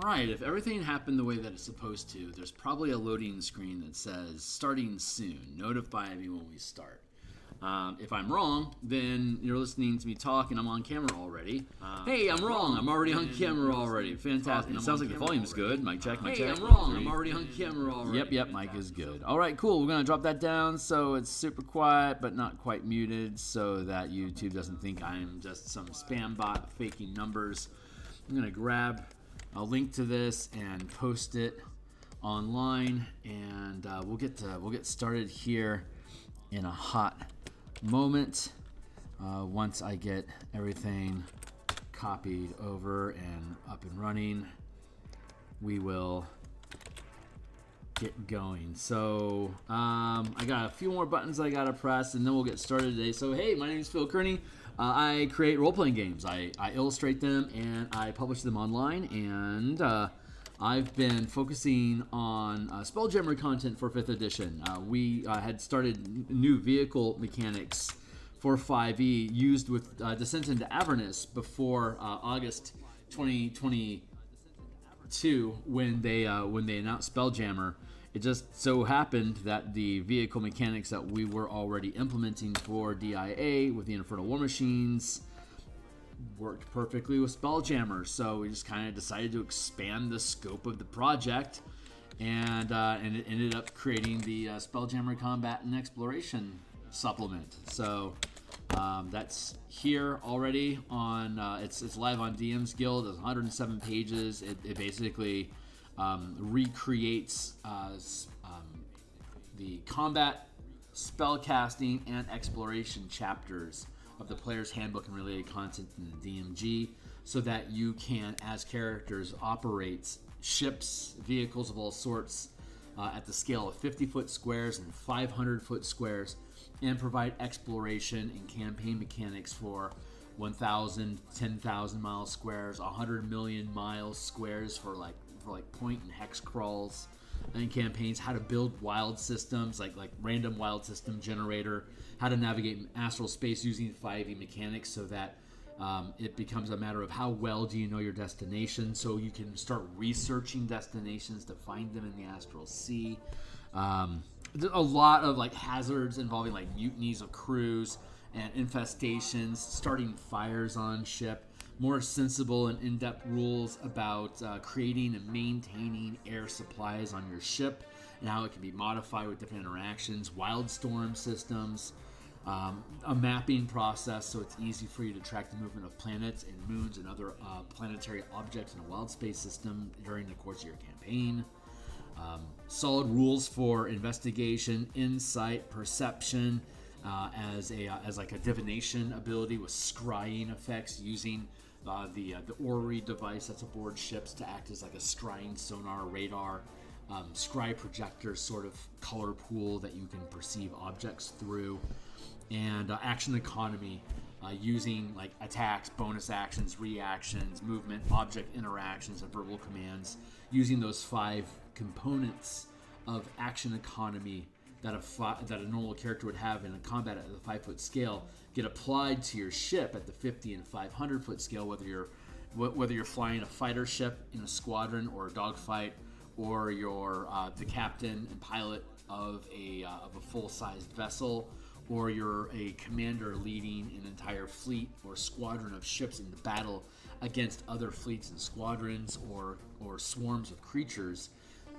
Alright, if everything happened the way that it's supposed to, there's probably a loading screen that says, starting soon, notify me when we start. If I'm wrong, then you're listening to me talk and I'm on camera already. Hey, I'm wrong, I'm already on camera already. Fantastic. It sounds like the volume's good. Mic check, mic check. Hey, I'm wrong, I'm already on camera already. Yep, mic is good. Alright, cool. We're going to drop that down so it's super quiet but not quite muted so that YouTube doesn't think I'm just some spam bot faking numbers. I'm going to grab a link to this and post it online, and we'll get started here in a hot moment once I get everything copied over and up and running. We will get going. So I got a few more buttons I gotta press, and then we'll get started today. So hey, my name is Phil Kearney. I create role-playing games. I illustrate them and I publish them online, and I've been focusing on Spelljammer content for 5th edition. We had started new vehicle mechanics for 5e used with Descent into Avernus before August 2022 when they announced Spelljammer. It just so happened that the vehicle mechanics that we were already implementing for DIA with the Infernal War Machines worked perfectly with Spelljammer, so we just kind of decided to expand the scope of the project, and it ended up creating the Spelljammer Combat and Exploration supplement. So that's here already on. It's live on DMsGuild. It's 107 pages. It basically recreates the combat, spellcasting, and exploration chapters of the player's handbook and related content in the DMG, so that you can, as characters, operate ships, vehicles of all sorts at the scale of 50-foot squares and 500-foot squares, and provide exploration and campaign mechanics for 1,000, 10,000 mile squares, 100 million miles squares for like point and hex crawls and campaigns, how to build wild systems like random wild system generator, how to navigate astral space using 5e mechanics so that it becomes a matter of how well do you know your destination, so you can start researching destinations to find them in the astral sea. There's a lot of like hazards involving like mutinies of crews and infestations, starting fires on ship, more sensible and in-depth rules about creating and maintaining air supplies on your ship and how it can be modified with different interactions, wild storm systems, a mapping process so it's easy for you to track the movement of planets and moons and other planetary objects in a wild space system during the course of your campaign. Solid rules for investigation, insight, perception, as like a divination ability with scrying effects using the orrery device that's aboard ships to act as like a scrying sonar radar, scry projector sort of color pool that you can perceive objects through, and action economy using like attacks, bonus actions, reactions, movement, object interactions, and verbal commands, using those 5 components of action economy that a normal character would have in a combat at the 5-foot scale get applied to your ship at the 50 and 500-foot scale, whether you're flying a fighter ship in a squadron or a dogfight, or you're the captain and pilot of a full-sized vessel, or you're a commander leading an entire fleet or squadron of ships into battle against other fleets and squadrons or swarms of creatures.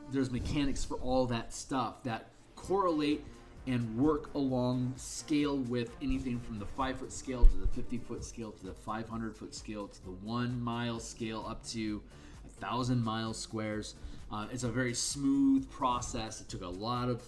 There's mechanics for all that stuff that correlate and work along scale with anything from the 5-foot scale to the 50-foot scale to the 500-foot scale to the 1 mile scale up to 1,000 mile squares. It's a very smooth process. It took a lot of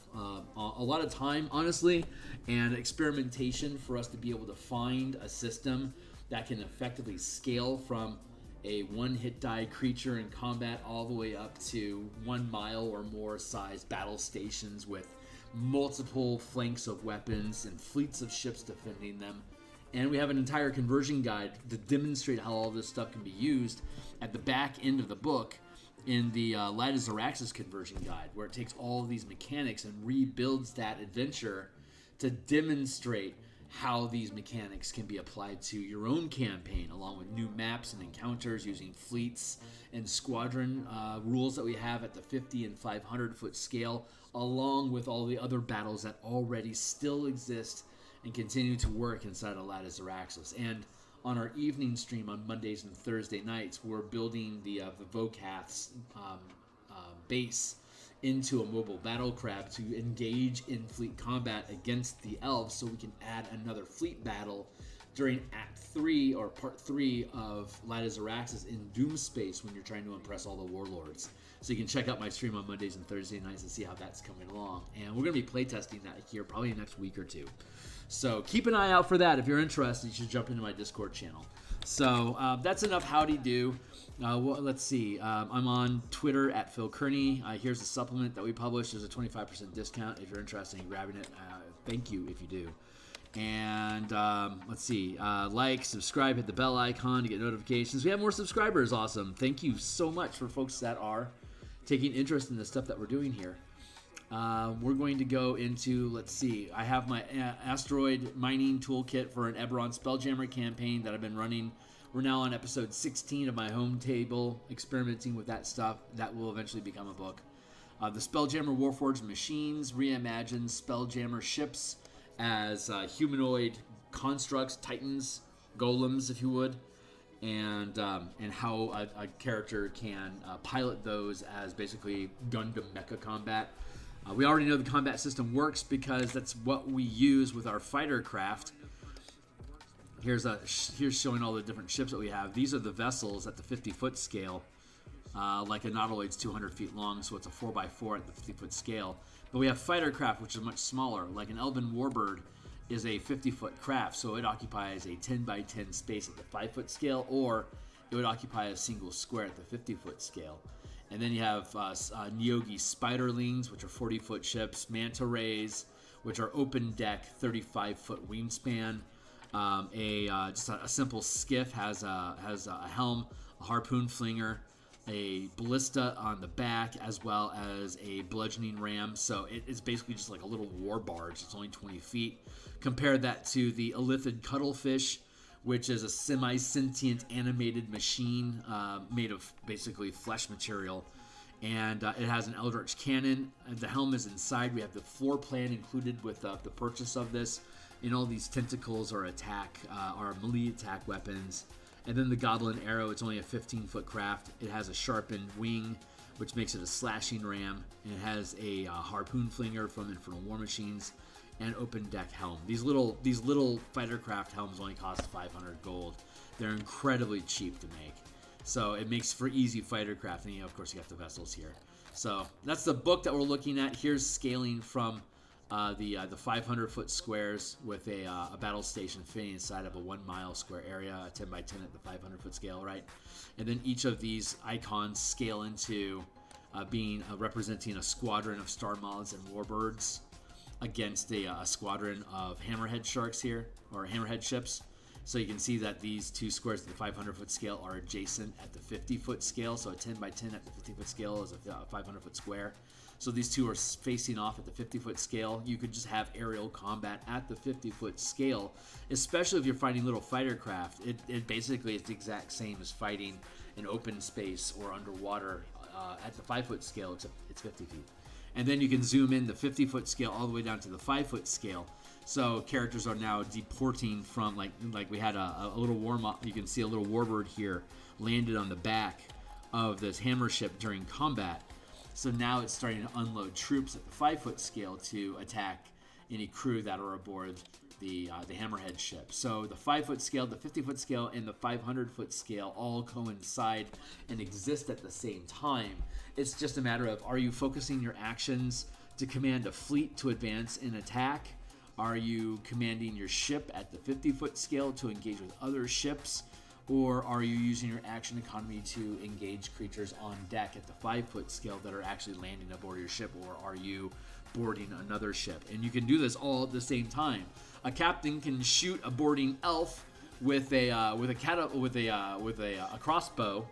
time, honestly, and experimentation for us to be able to find a system that can effectively scale from a 1-hit die creature in combat all the way up to 1 mile or more size battle stations with multiple flanks of weapons and fleets of ships defending them. And we have an entire conversion guide to demonstrate how all this stuff can be used at the back end of the book in the Light of Xeraxis conversion guide, where it takes all of these mechanics and rebuilds that adventure to demonstrate how these mechanics can be applied to your own campaign, along with new maps and encounters using fleets and squadron rules that we have at the 50 and 500 foot scale, along with all the other battles that already still exist and continue to work inside of Lattice Araxis. And on our evening stream on Mondays and Thursday nights, we're building the Vocath's base into a mobile battle crab to engage in fleet combat against the elves, so we can add another fleet battle during Act 3 or Part 3 of Lattice Araxis in Doom Space when you're trying to impress all the warlords. So you can check out my stream on Mondays and Thursday nights and see how that's coming along. And we're going to be playtesting that here probably next week or two. So keep an eye out for that. If you're interested, you should jump into my Discord channel. So that's enough howdy do. Well, let's see. I'm on Twitter at Phil Kearney. Here's the supplement that we published. There's a 25% discount if you're interested in grabbing it. Thank you if you do. And let's see. Like, subscribe, hit the bell icon to get notifications. We have more subscribers. Awesome. Thank you so much for folks that are taking interest in the stuff that we're doing here. We're going to go into, let's see, I have my asteroid mining toolkit for an Eberron Spelljammer campaign that I've been running. We're now on episode 16 of my home table, experimenting with that stuff. That will eventually become a book. The Spelljammer Warforged Machines reimagines Spelljammer ships as humanoid constructs, titans, golems, if you would, and how a character can pilot those as basically Gundam mecha combat. We already know the combat system works because that's what we use with our fighter craft. Here's showing all the different ships that we have. These are the vessels at the 50-foot scale. Like a Nautiloid's 200 feet long, so it's a 4x4 at the 50-foot scale. But we have fighter craft, which is much smaller. Like an Elven Warbird is a 50-foot craft, so it occupies a 10x10 space at the 5-foot scale, or it would occupy a single square at the 50-foot scale. And then you have Nyogi Spiderlings, which are 40-foot ships, Manta Rays, which are open deck, 35-foot wingspan. Just a simple skiff has a helm, a harpoon flinger, a ballista on the back, as well as a bludgeoning ram. So it's basically just like a little war barge. It's only 20 feet. Compare that to the Illithid Cuttlefish, which is a semi-sentient animated machine made of basically flesh material. And it has an Eldritch Cannon. The helm is inside. We have the floor plan included with the purchase of this. And all these tentacles are melee attack weapons. And then the Goblin Arrow, it's only a 15-foot craft. It has a sharpened wing, which makes it a slashing ram. And it has a harpoon flinger from Infernal War Machines and open deck helm. These little fighter craft helms only cost 500 gold. They're incredibly cheap to make. So it makes for easy fighter craft. And of course, you got the vessels here. So that's the book that we're looking at. Here's scaling from the 500-foot squares with a battle station fitting inside of a 1 mile square area, a 10x10 at the 500-foot scale, right? And then each of these icons scale into being representing a squadron of star moths and warbirds against a squadron of hammerhead sharks here, or hammerhead ships. So you can see that these two squares at the 500-foot scale are adjacent at the 50-foot scale. So a 10x10 at the 50-foot scale is a 500-foot square. So these two are facing off at the 50-foot scale. You could just have aerial combat at the 50-foot scale, especially if you're fighting little fighter craft. It basically is the exact same as fighting in open space or underwater at the 5-foot scale, except it's 50 feet. And then you can zoom in the 50-foot scale all the way down to the 5-foot scale. So characters are now deporting from, like we had a little you can see a little warbird here landed on the back of this hammer ship during combat. So now it's starting to unload troops at the 5-foot scale to attack any crew that are aboard the hammerhead ship. So the 5-foot scale, the 50-foot scale, and the 500-foot scale all coincide and exist at the same time. It's just a matter of, are you focusing your actions to command a fleet to advance and attack? Are you commanding your ship at the 50-foot scale to engage with other ships? Or are you using your action economy to engage creatures on deck at the 5-foot scale that are actually landing aboard your ship? Or are you boarding another ship? And you can do this all at the same time. A captain can shoot a boarding elf with a crossbow,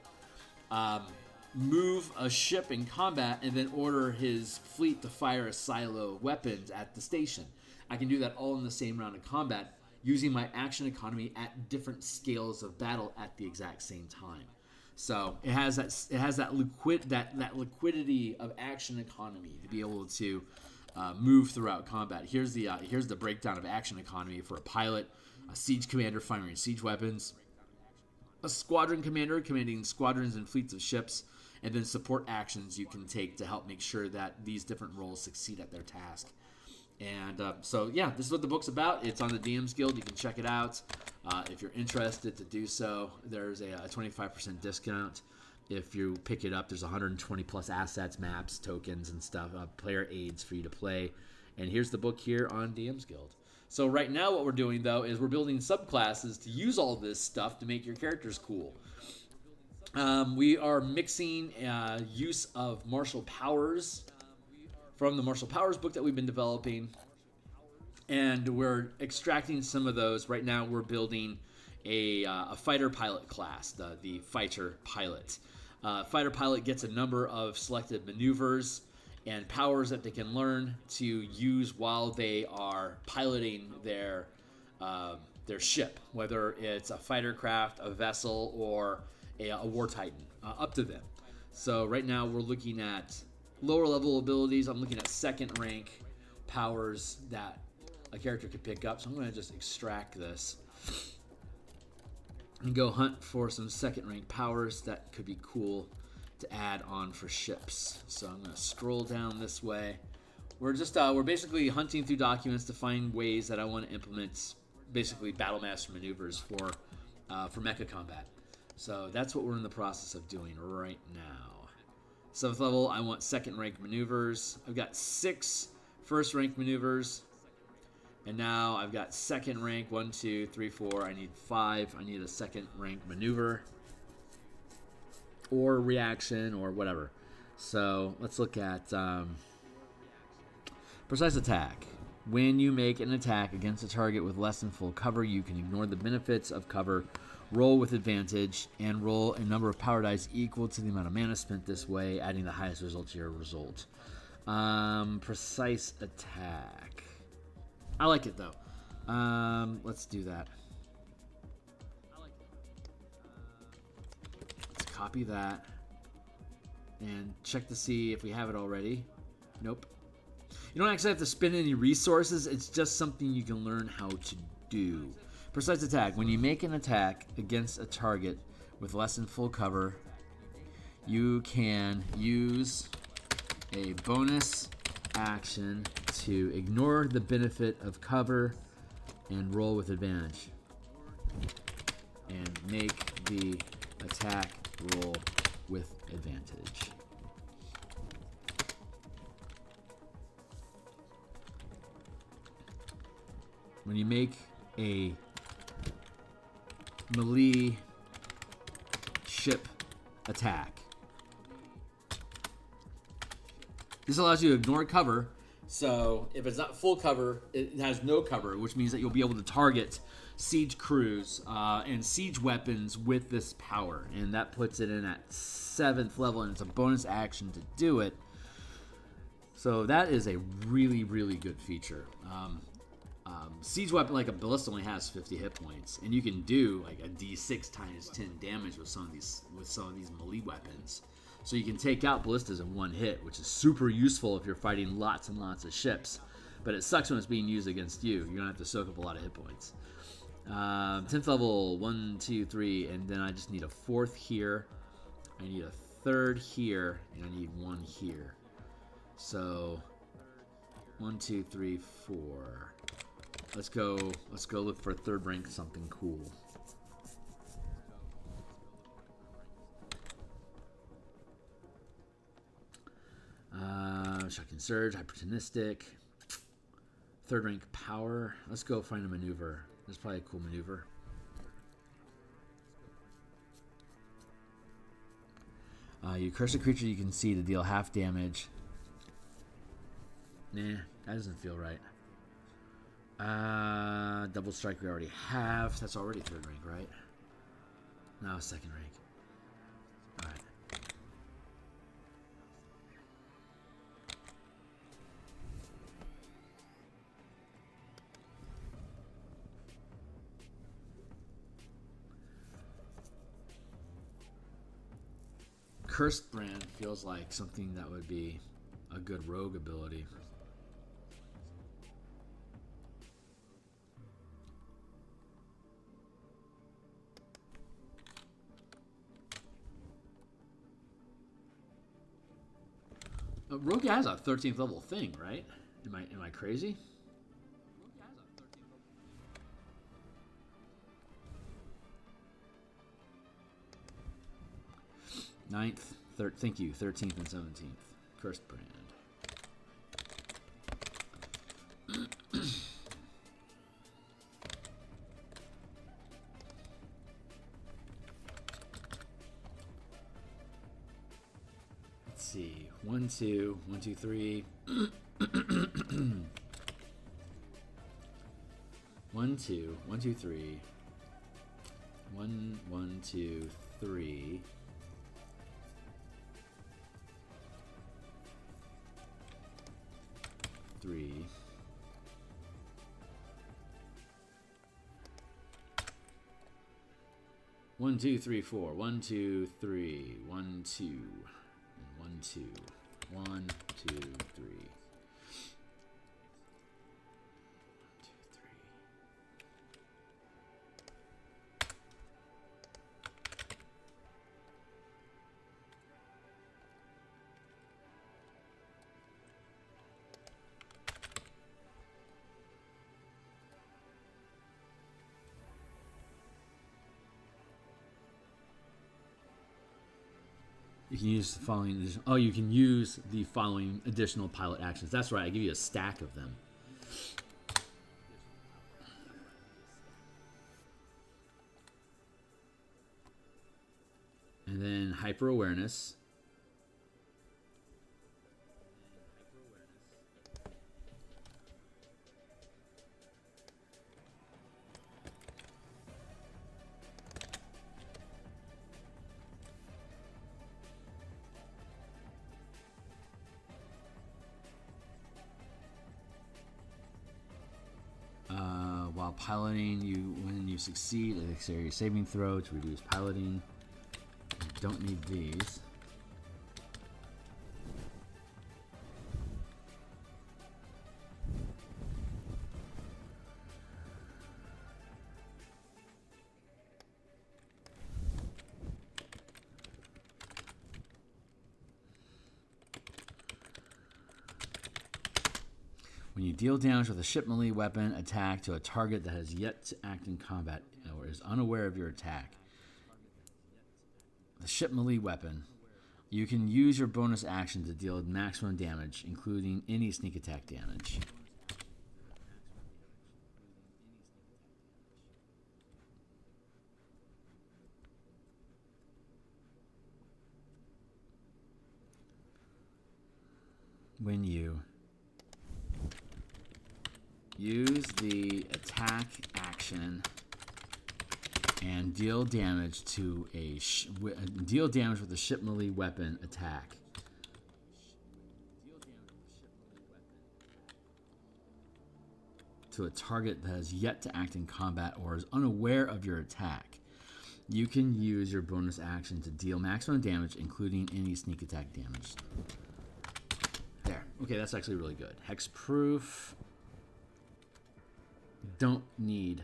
move a ship in combat, and then order his fleet to fire a silo of weapons at the station. I can do that all in the same round of combat. using my action economy at different scales of battle at the exact same time. So it has that liquidity of action economy to be able to move throughout combat. Here's the breakdown of action economy for a pilot, a siege commander firing siege weapons, a squadron commander commanding squadrons and fleets of ships, and then support actions you can take to help make sure that these different roles succeed at their task. And so, yeah, this is what the book's about. It's on the DMsGuild. You can check it out. If you're interested to do so, there's a 25% discount. If you pick it up, there's 120 plus assets, maps, tokens, and stuff, player aids for you to play. And here's the book here on DMsGuild. So right now what we're doing, though, is we're building subclasses to use all this stuff to make your characters cool. We are mixing use of martial powers from the martial powers book that we've been developing, and we're extracting some of those. Right now we're building a fighter pilot class, the fighter pilot. Fighter pilot gets a number of selected maneuvers and powers that they can learn to use while they are piloting their ship, whether it's a fighter craft, a vessel, or a war titan, up to them. So right now we're looking at lower level abilities. I'm looking at second rank powers that a character could pick up. So I'm going to just extract this and go hunt for some second rank powers that could be cool to add on for ships. So I'm going to scroll down this way. We're basically hunting through documents to find ways that I want to implement basically battle master maneuvers for mecha combat. So that's what we're in the process of doing right now. 7th level, I want second rank maneuvers. I've got 6 first rank maneuvers. And now I've got second rank, 1, 2, 3, 4. I need 5. I need a second rank maneuver or reaction or whatever. So let's look at precise attack. When you make an attack against a target with less than full cover, you can ignore the benefits of cover, roll with advantage, and roll a number of power dice equal to the amount of mana spent this way, adding the highest result to your result. Precise attack. I like it, though. Let's do that. Let's copy that and check to see if we have it already. Nope. You don't actually have to spend any resources. It's just something you can learn how to do. Precise attack. When you make an attack against a target with less than full cover, you can use a bonus action to ignore the benefit of cover and roll with advantage. And make the attack roll with advantage. When you make a melee ship attack, this allows you to ignore cover. So if it's not full cover, it has no cover, which means that you'll be able to target siege crews and siege weapons with this power. And that puts it in at 7th level, and it's a bonus action to do it. So that is a really, really good feature. Siege weapon like a ballista only has 50 hit points, and you can do like a d6 times 10 damage with some of these melee weapons. So you can take out ballistas in one hit, which is super useful if you're fighting lots and lots of ships. But it sucks when it's being used against you. You're gonna have to soak up a lot of hit points. 10th level, 1, 2, 3, and then I just need a 4th here. I need a 3rd here, and I need 1 here. So 1, 2, 3, 4. Let's go look for a 3rd rank something cool. Shocking Surge, Hypertonistic, 3rd rank Power. Let's go find a maneuver. There's probably a cool maneuver. You curse a creature you can see to deal half damage. Nah, that doesn't feel right. Double Strike we already have. That's already 3rd rank, right? Now 2nd rank. Alright. Cursed Brand feels like something that would be a good rogue ability. Rogue has a 13th level thing, right? Am I crazy? Ninth, thank you, 13th and 17th. Cursed Brand. Let's see. 1, 2, 1, 2, 3. 1, 2, 1, 2, 3. 1, 1, 2, 3. 3. 1, 2, 3, 4. 1, 2, 3. 1, 2. 1, 2. 1, 2, 3. You can use the following. Oh, you can use the following additional pilot actions. That's right. I give you a stack of them. And then hyper awareness. While piloting, when you succeed at dexterity saving throw to reduce piloting. You don't need these. When you deal damage with a ship melee weapon attack to a target that has yet to act in combat or is unaware of your attack, the ship melee weapon, you can use your bonus action to deal maximum damage, including any sneak attack damage. When you use the attack action and deal damage to deal damage with a ship melee weapon attack. To a target that has yet to act in combat or is unaware of your attack. You can use your bonus action to deal maximum damage, including any sneak attack damage. There. Okay, that's actually really good. Hexproof. Don't need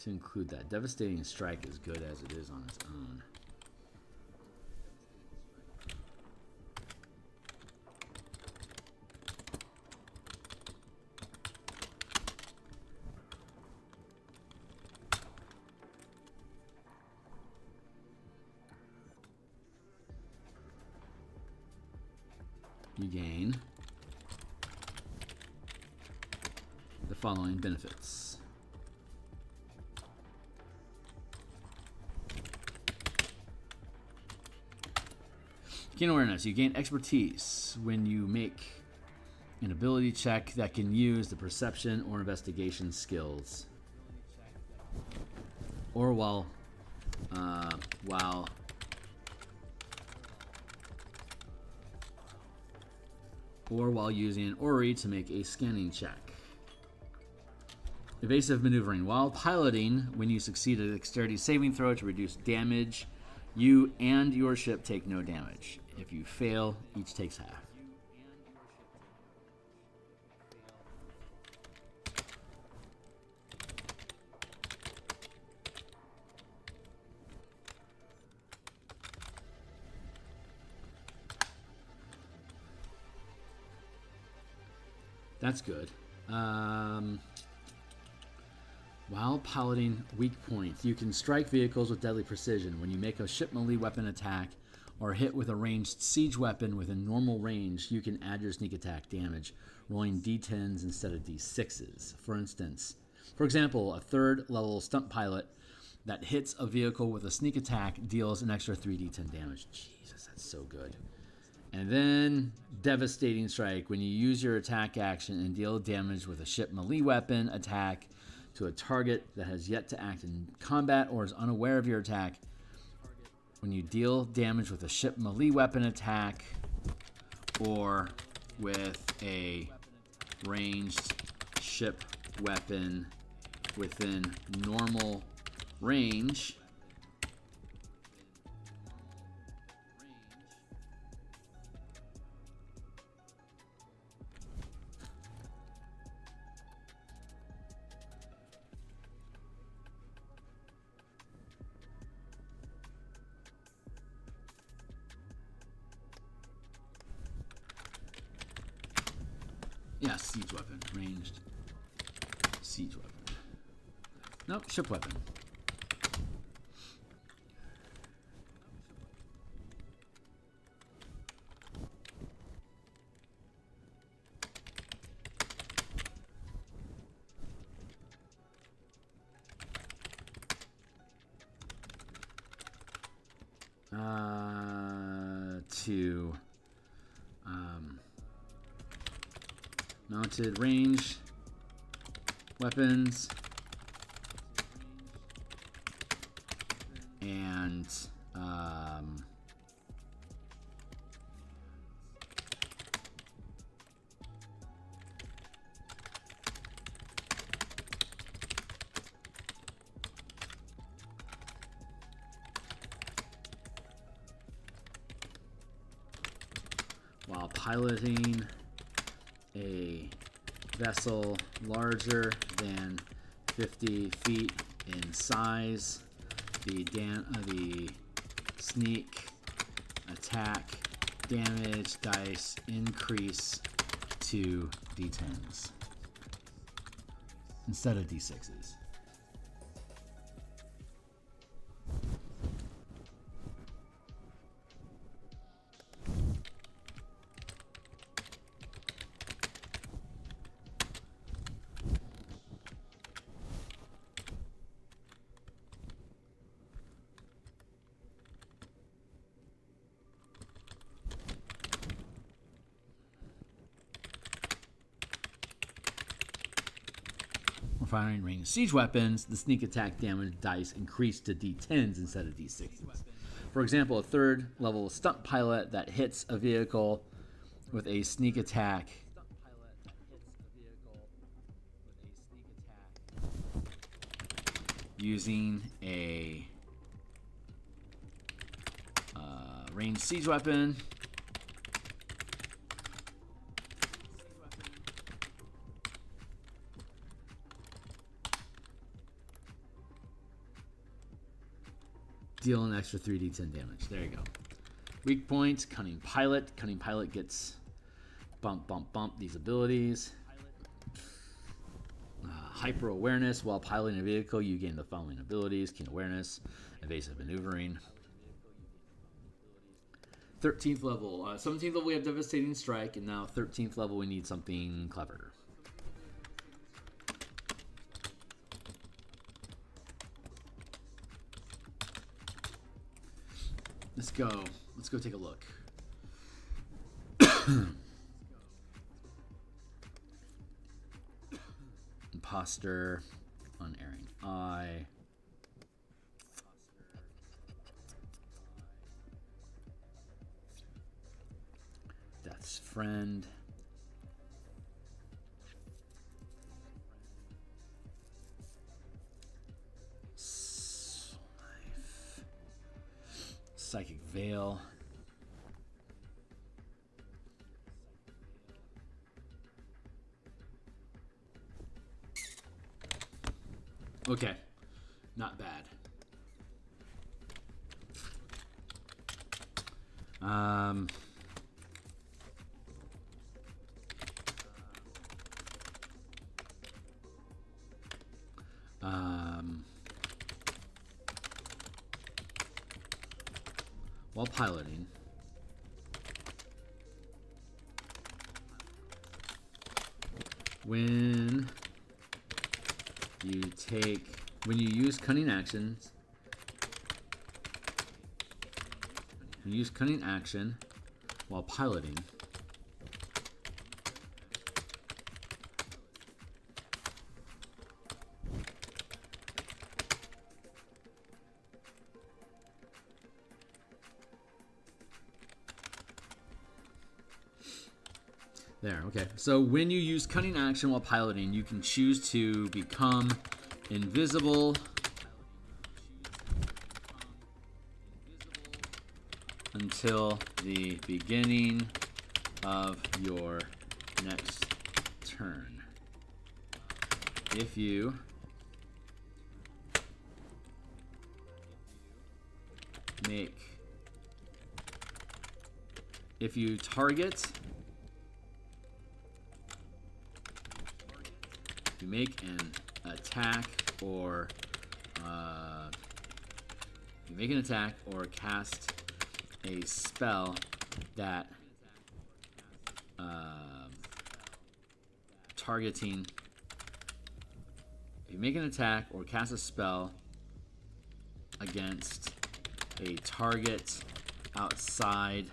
to include that. Devastating Strike is good as it is on its own. You gain the following benefits. Gain awareness. You gain expertise when you make an ability check that can use the perception or investigation skills, or while using an Ori to make a scanning check. Evasive maneuvering. While piloting, when you succeed at a dexterity saving throw to reduce damage You and your ship take no damage. If you fail, each takes half. That's good. While piloting weak points, you can strike vehicles with deadly precision. When you make a ship melee weapon attack or hit with a ranged siege weapon within normal range, you can add your sneak attack damage, rolling d10s instead of d6s. For example, a 3rd level stunt pilot that hits a vehicle with a sneak attack deals an extra 3d10 damage. Jesus, that's so good. And then Devastating Strike. When you use your attack action and deal damage with a ship melee weapon attack to a target that has yet to act in combat or is unaware of your attack, when you deal damage with a ship melee weapon attack or with a ranged ship weapon within normal range, yeah, siege weapon. Ranged siege weapon. Nope, ship weapon. To mounted range weapons and while piloting a vessel larger than 50 feet in size, the sneak attack damage dice increase to d10s instead of d6s. Firing ranged siege weapons, the sneak attack damage dice increase to d10s instead of d6s. For example, a 3rd level stunt pilot that hits a vehicle with a sneak attack using a ranged siege weapon deal an extra 3d10 damage. There you go. Weak points, Cunning Pilot. Cunning Pilot gets bump, these abilities. Hyper Awareness. While piloting a vehicle, you gain the following abilities. Keen Awareness, Evasive Maneuvering. 13th level. 17th level we have Devastating Strike, and now 13th level we need something clever. Let's go take a look. Imposter, Unerring Eye. Death's Friend. skill. Okay, not bad. While piloting, when you use cunning actions, while piloting, there, okay. So when you use cunning action while piloting, you can choose to become invisible until the beginning of your next turn. If you make an attack or cast a spell that targeting. If you make an attack or cast a spell against a target outside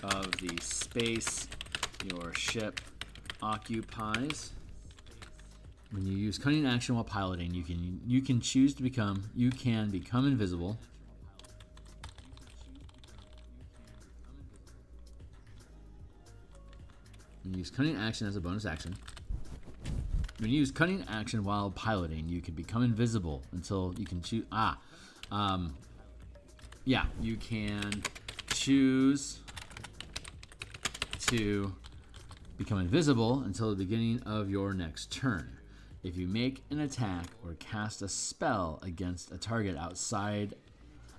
of the space your ship occupies. When you use cunning action while piloting, you can choose to become invisible. When you use cunning action as a bonus action. When you use cunning action while piloting, you can become invisible until you can choose. You can choose to become invisible until the beginning of your next turn. If you make an attack or cast a spell against a target outside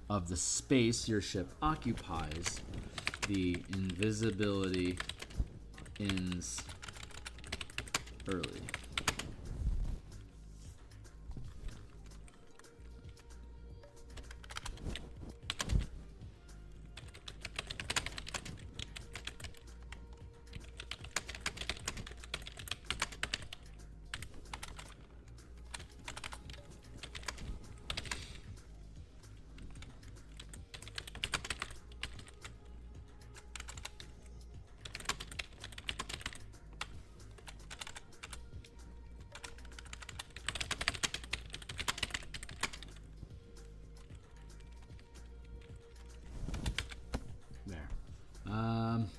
of the space your ship occupies, the invisibility ends early.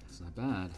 It's not bad.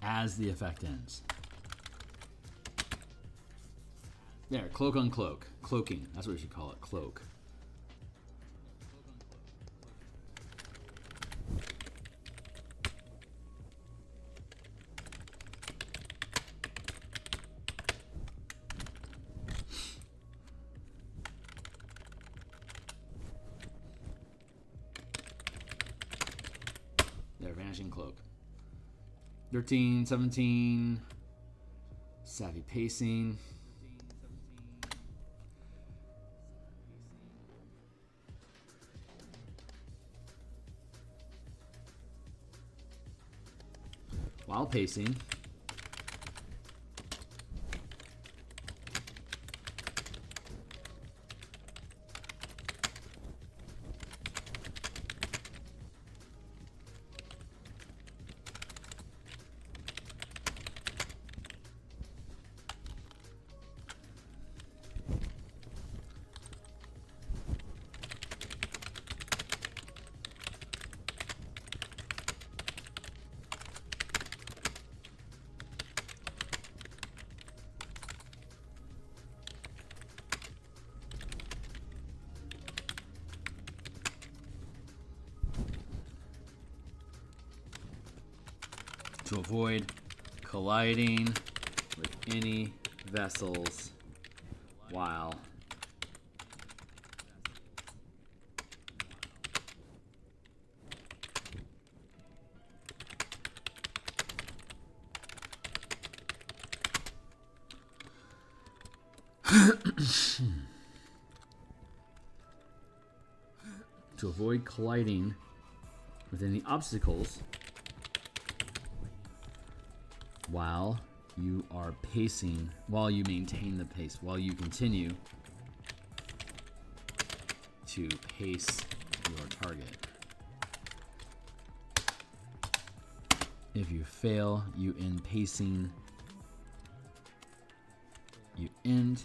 As the effect ends. There, cloak on cloak. Cloaking, that's what we should call it, cloak. There, vanishing cloak. 13, 17, savvy pacing. while pacing. To avoid colliding with any vessels while to avoid colliding with any obstacles while you are pacing, while you maintain the pace, while you continue to pace your target. If you fail, you end pacing. You end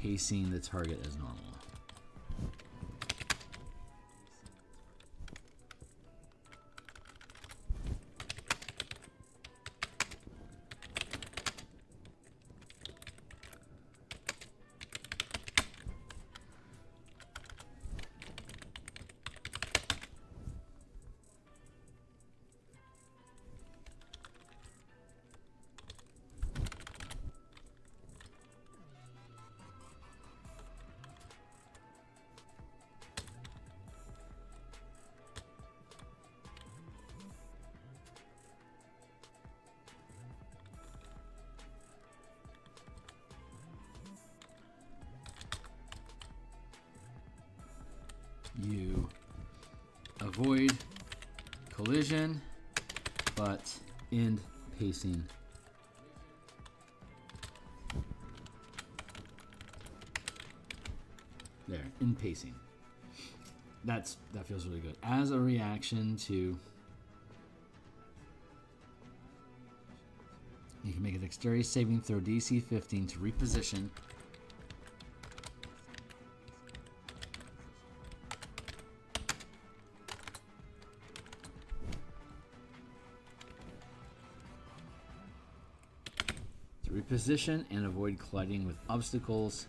pacing the target as normal. You avoid collision, but end pacing. There, end pacing. That feels really good. As a reaction to, you can make a dexterity saving throw DC 15 to reposition. Reposition and avoid colliding with obstacles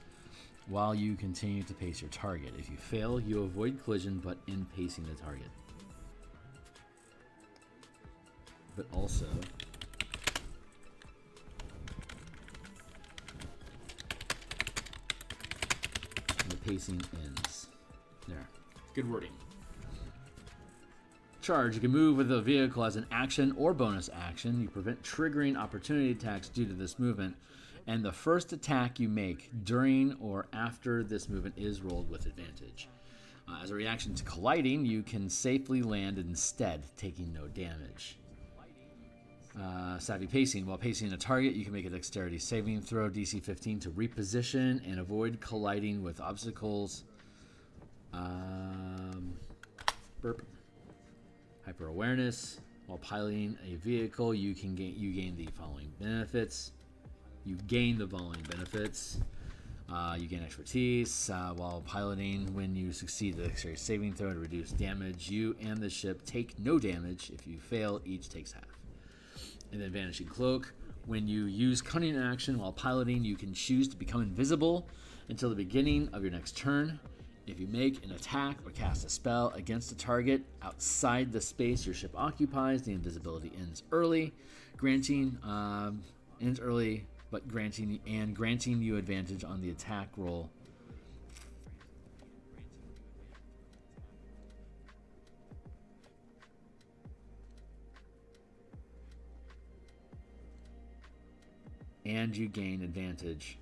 while you continue to pace your target. If you fail, you avoid collision but end pacing the target. But also, the pacing ends. There. Good wording. Charge. You can move with a vehicle as an action or bonus action. You prevent triggering opportunity attacks due to this movement. And the first attack you make during or after this movement is rolled with advantage. As a reaction to colliding, you can safely land instead, taking no damage. Savvy pacing. While pacing a target, you can make a dexterity saving throw, DC 15, to reposition and avoid colliding with obstacles. Burp. Hyper awareness. While piloting a vehicle, you gain the following benefits. You gain the following benefits. You gain expertise while piloting. When you succeed the dexterity saving throw to reduce damage, you and the ship take no damage. If you fail, each takes half. And then vanishing cloak. When you use cunning action while piloting, you can choose to become invisible until the beginning of your next turn. If you make an attack or cast a spell against a target outside the space your ship occupies, the invisibility ends early, but granting you advantage on the attack roll. And you gain advantage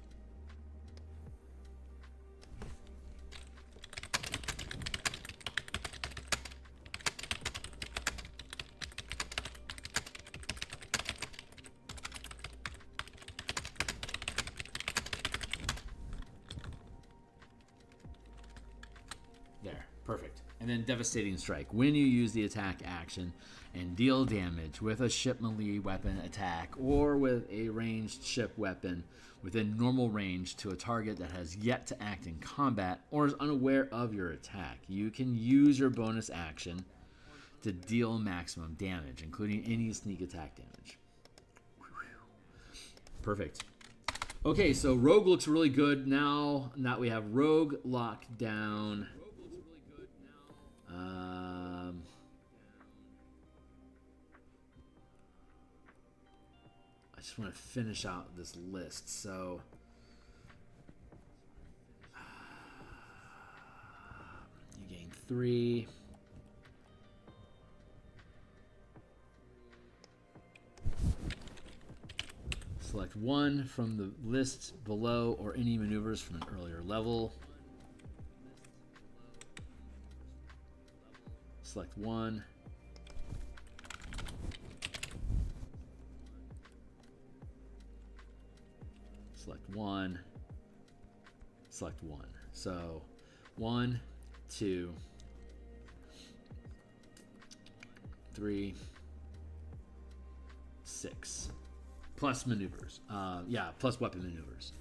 And then Devastating Strike. When you use the attack action and deal damage with a ship melee weapon attack or with a ranged ship weapon within normal range to a target that has yet to act in combat or is unaware of your attack, you can use your bonus action to deal maximum damage, including any sneak attack damage. Perfect. Okay, so Rogue looks really good now that we have Rogue locked down. I just want to finish out this list. So you gain 3. Select 1 from the list below or any maneuvers from an earlier level. Select 1. Select 1. Select 1. So 1, 2, 3, 6. Plus maneuvers. Yeah, plus weapon maneuvers.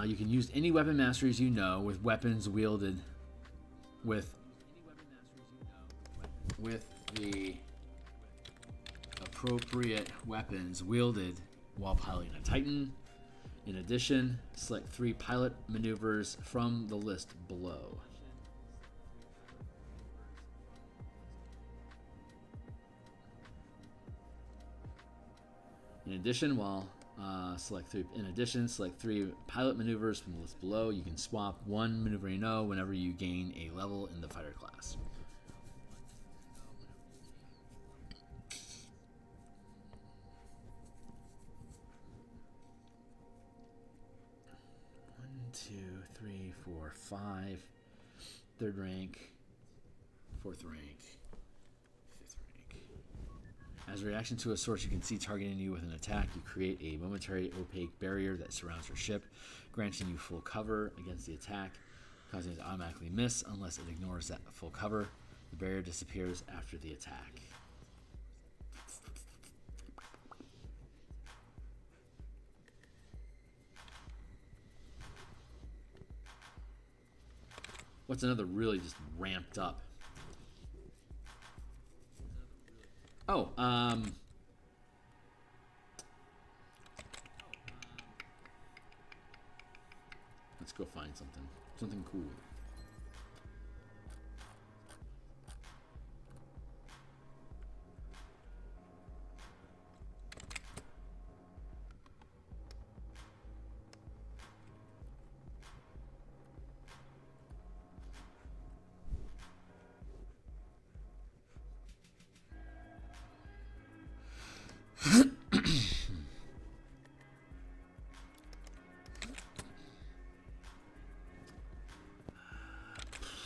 You can use any weapon masteries you know with weapons wielded with the appropriate weapons wielded while piloting a Titan. In addition, select 3 pilot maneuvers from the list below. In addition, select 3 pilot maneuvers from the list below. You can swap 1 maneuver you know whenever you gain a level in the fighter class. Two, 3, 4, 5. 3rd rank, 4th rank, 5th rank. As a reaction to a source you can see targeting you with an attack, you create a momentary opaque barrier that surrounds your ship, granting you full cover against the attack, causing it to automatically miss unless it ignores that full cover. The barrier disappears after the attack. What's another really just ramped up? Oh, let's go find something cool.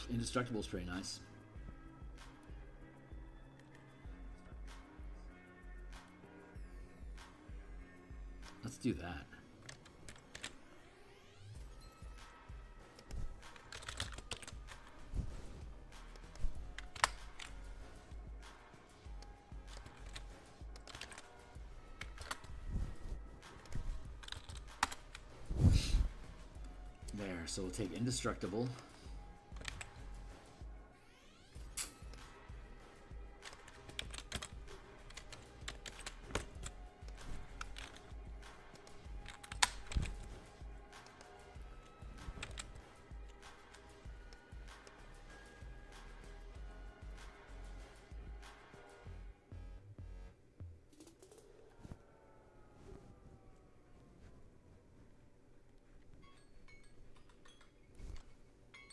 Indestructible is pretty nice. Let's do that. There, so we'll take indestructible.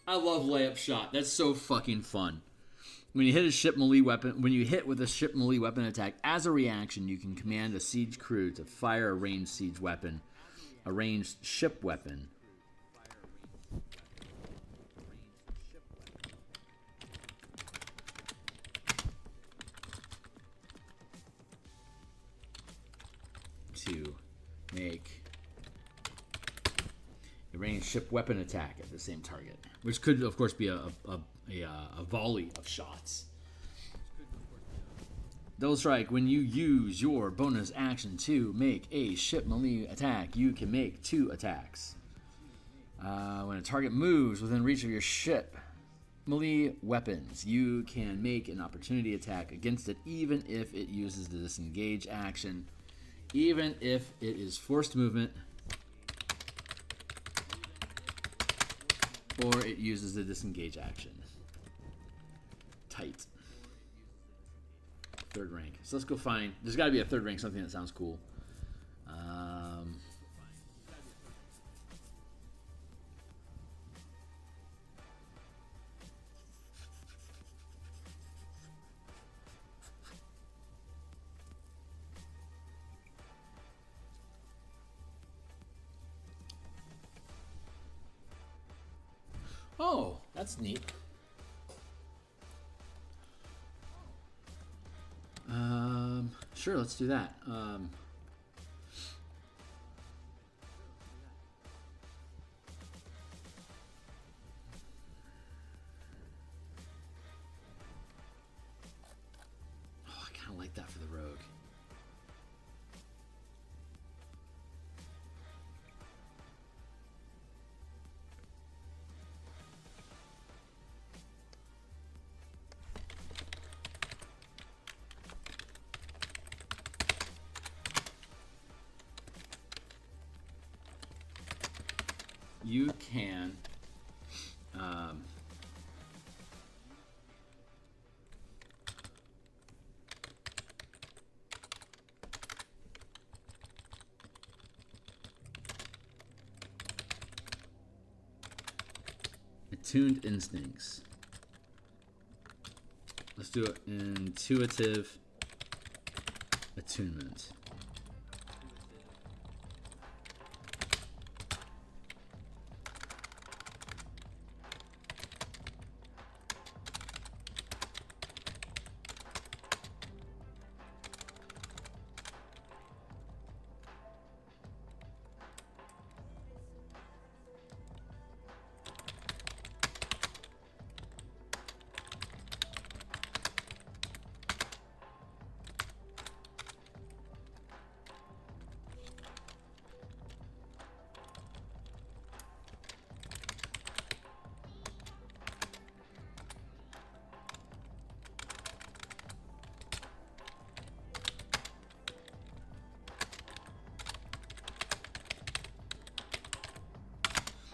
I love layup shot. That's so fucking fun. When you hit a ship melee weapon, when you hit with a ship melee weapon attack, as a reaction, you can command a siege crew to fire a ranged siege weapon, a ranged ship weapon, ranged ship weapon attack at the same target, which could, of course, be a volley of shots. Double strike. When you use your bonus action to make a ship melee attack, you can make 2 attacks. When a target moves within reach of your ship melee weapons, you can make an opportunity attack against it, even if it uses the disengage action, even if it is forced movement, or it uses the disengage action. Tight. 3rd rank. So let's go find. There's got to be a 3rd rank, something that sounds cool. Oh, that's neat. Sure, let's do that. Oh, I kind of like that for the rogue. You can attuned instincts. Let's do it. Intuitive attunement.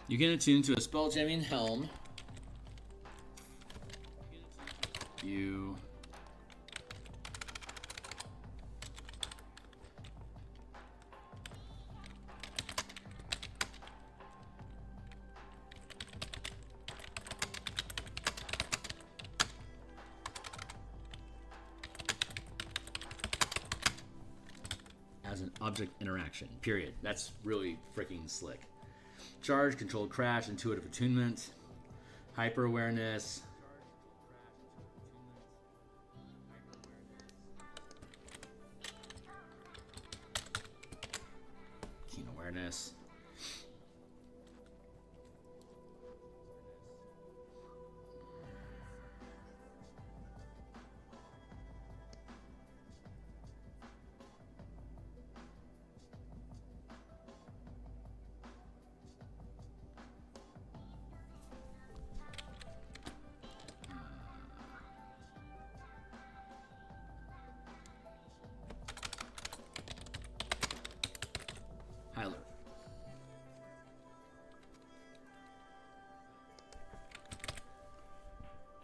You can attune to a spelljamming helm. You as an object interaction. Period. That's really freaking slick. Charge, controlled crash, intuitive attunement, hyper awareness. Keen awareness.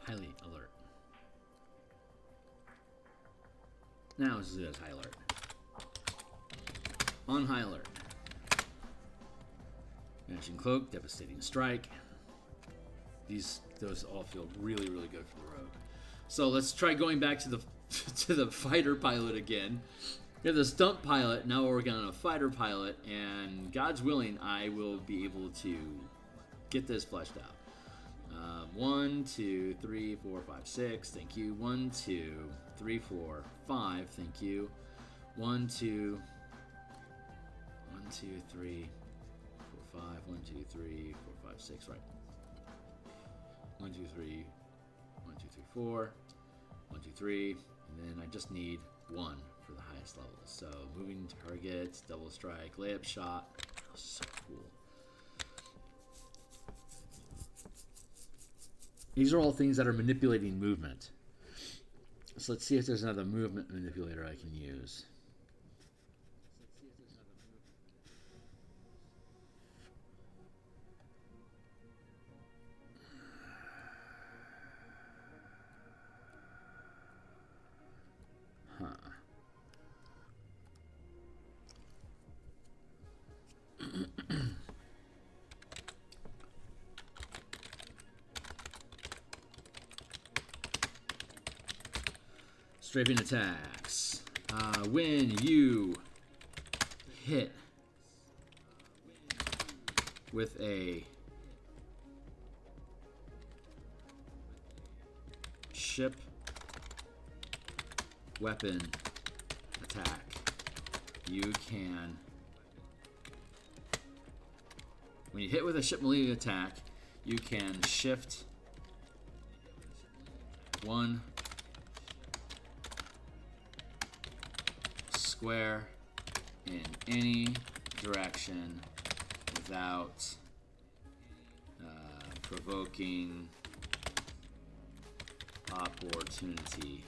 Highly alert. Now let's do this high alert. On high alert. Vanishing Cloak, Devastating Strike. Those all feel really, really good for the rogue. So let's try going back to the to the fighter pilot again. We have the stump pilot. Now we're working on a fighter pilot, and God's willing, I will be able to get this fleshed out. 1, 2, 3, 4, 5, 6. Thank you. 1, 2, 3, 4, 5. Thank you. 1, 2, 3, 4, 5. 1, 2, 3, 4, 5, 6. Right. 1, 2, 3. 1, 2, 3, 4. 1, 2, 3. And then I just need 1 for the highest level. So moving targets, double strike, layup shot. Oh, so cool. These are all things that are manipulating movement. So let's see if there's another movement manipulator I can use. Strafing attacks. When you hit with a ship weapon attack, you can, when you hit with a ship melee attack, you can shift 1 square in any direction without provoking opportunity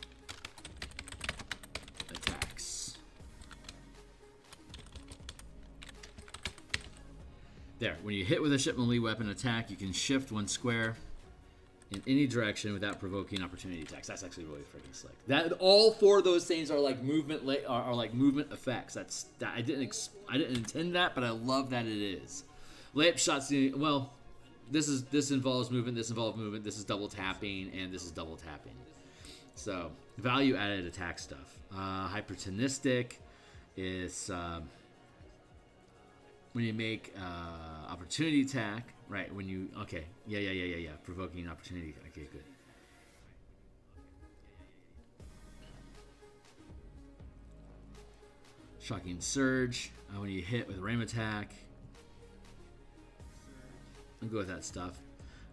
attacks. There, when you hit with a ship melee weapon attack, you can shift 1 square in any direction without provoking opportunity attacks. That's actually really freaking slick. That all 4 of those things are like movement are like movement effects. I didn't intend that, but I love that it is. Layup shots. Well, this involves movement. This involves movement. This is double tapping, and this is double tapping. So value added attack stuff. Hypertonistic is when you make opportunity attack. Right, when you, okay, yeah. Provoking opportunity, okay, good. Shocking Surge, when you hit with a ram attack. I'll go with that stuff.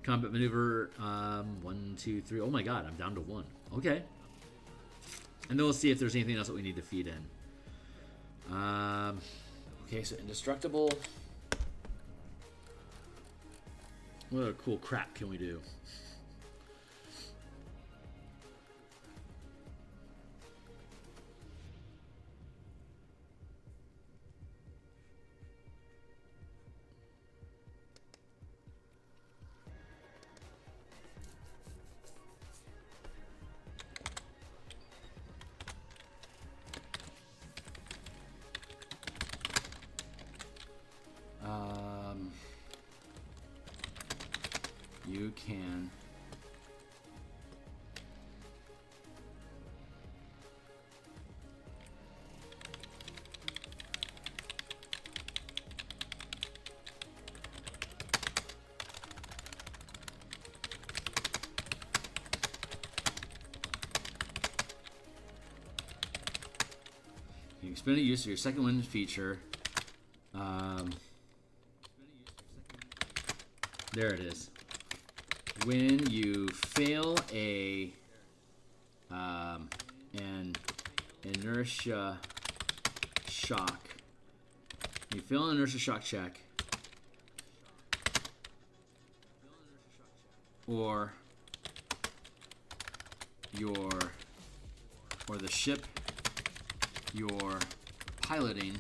Combat Maneuver, 1, 2, 3. Oh my god, I'm down to 1. Okay. And then we'll see if there's anything else that we need to feed in. Okay, so Indestructible. What a cool crap can we do? You can expend a use of your second wind feature. There it is. When you fail an inertia shock, you fail an inertia shock check, or the ship you're piloting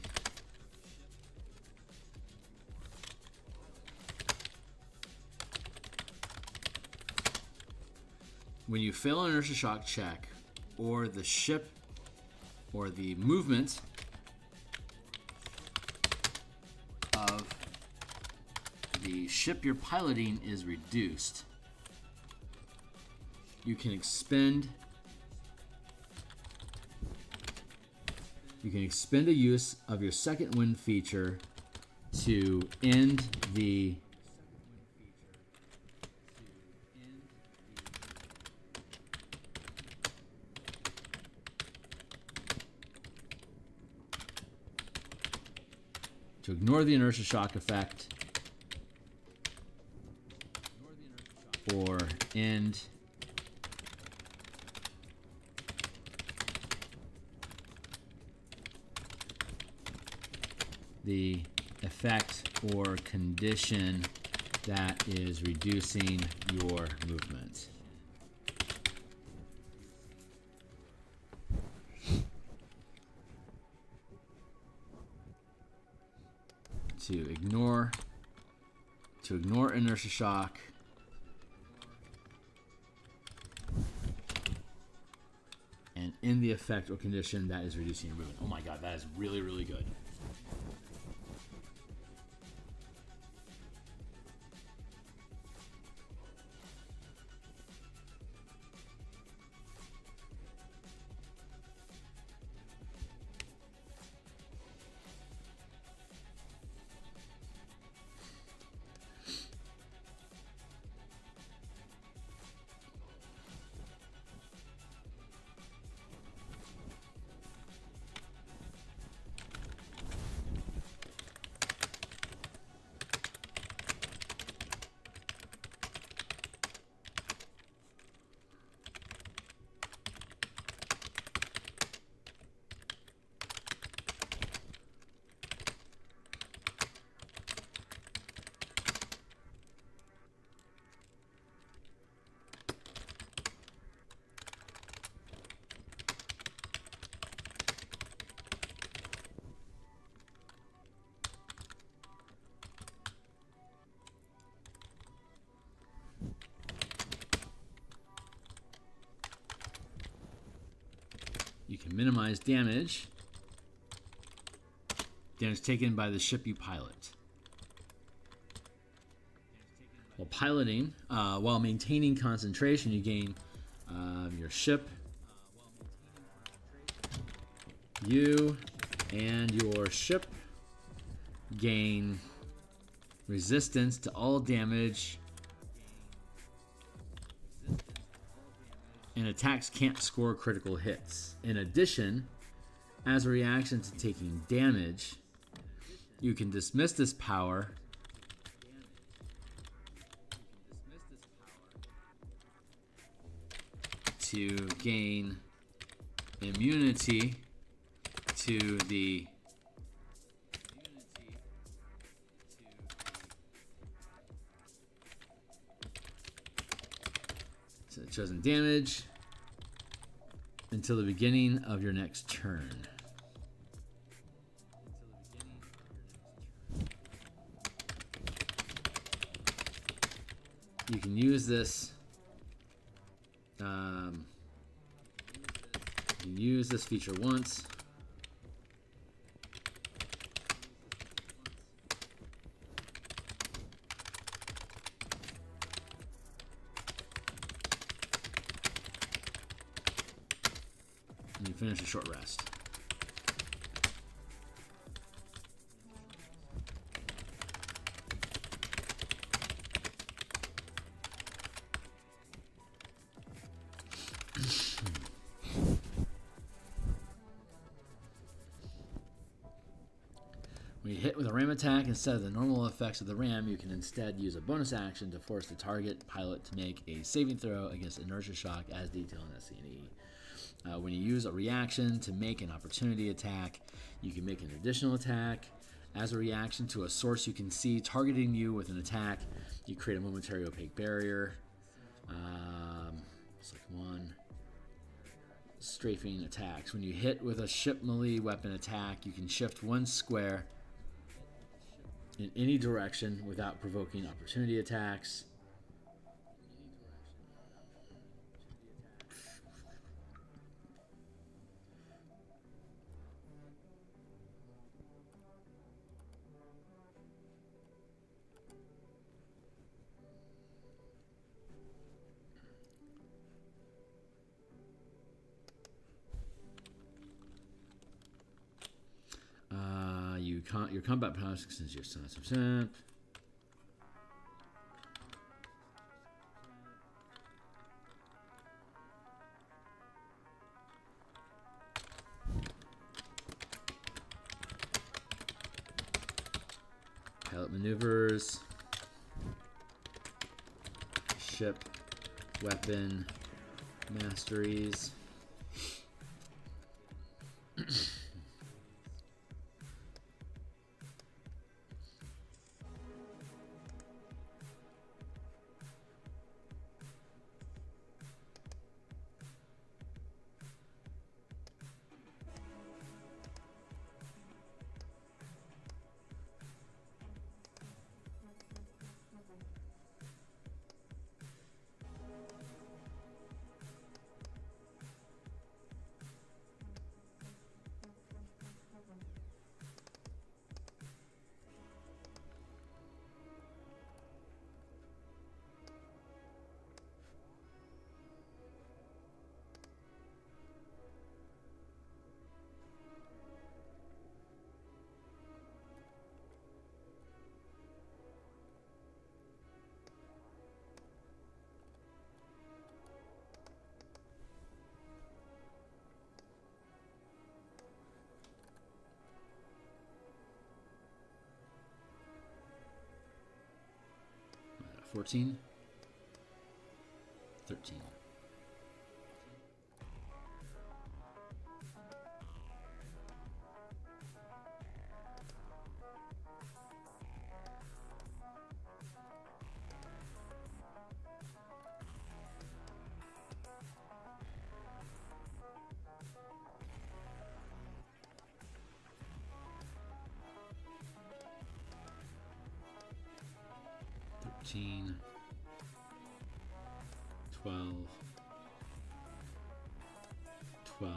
when you fail an inertia shock check, or the ship or the movement of the ship you're piloting is reduced, you can expend a use of your second wind feature to end the to ignore the inertia shock effect or end the effect or condition that is reducing your movement. To ignore inertia shock, and in the effect or condition that is reducing your movement. Oh my god, that is really, really good. You can minimize damage taken by the ship you pilot. While piloting, while maintaining concentration, you gain your ship. You and your ship gain resistance to all damage, and attacks can't score critical hits. In addition, as a reaction to taking damage, you can dismiss this power to gain immunity to the chosen damage until the beginning of your next turn. You can use this. You can use this feature once. And you finish a short rest. When you hit with a ram attack, instead of the normal effects of the ram, you can instead use a bonus action to force the target pilot to make a saving throw against inertia shock as detailed in SC&E. When you use a reaction to make an opportunity attack, you can make an additional attack. As a reaction to a source you can see targeting you with an attack, you create a momentary opaque barrier. It's like one. Strafing attacks. When you hit with a ship melee weapon attack, you can shift one square in any direction without provoking opportunity attacks. Your combat power extends your size of temp. Pilot maneuvers. leadership, weapon, masteries. $14, $13. $13, $12, $12,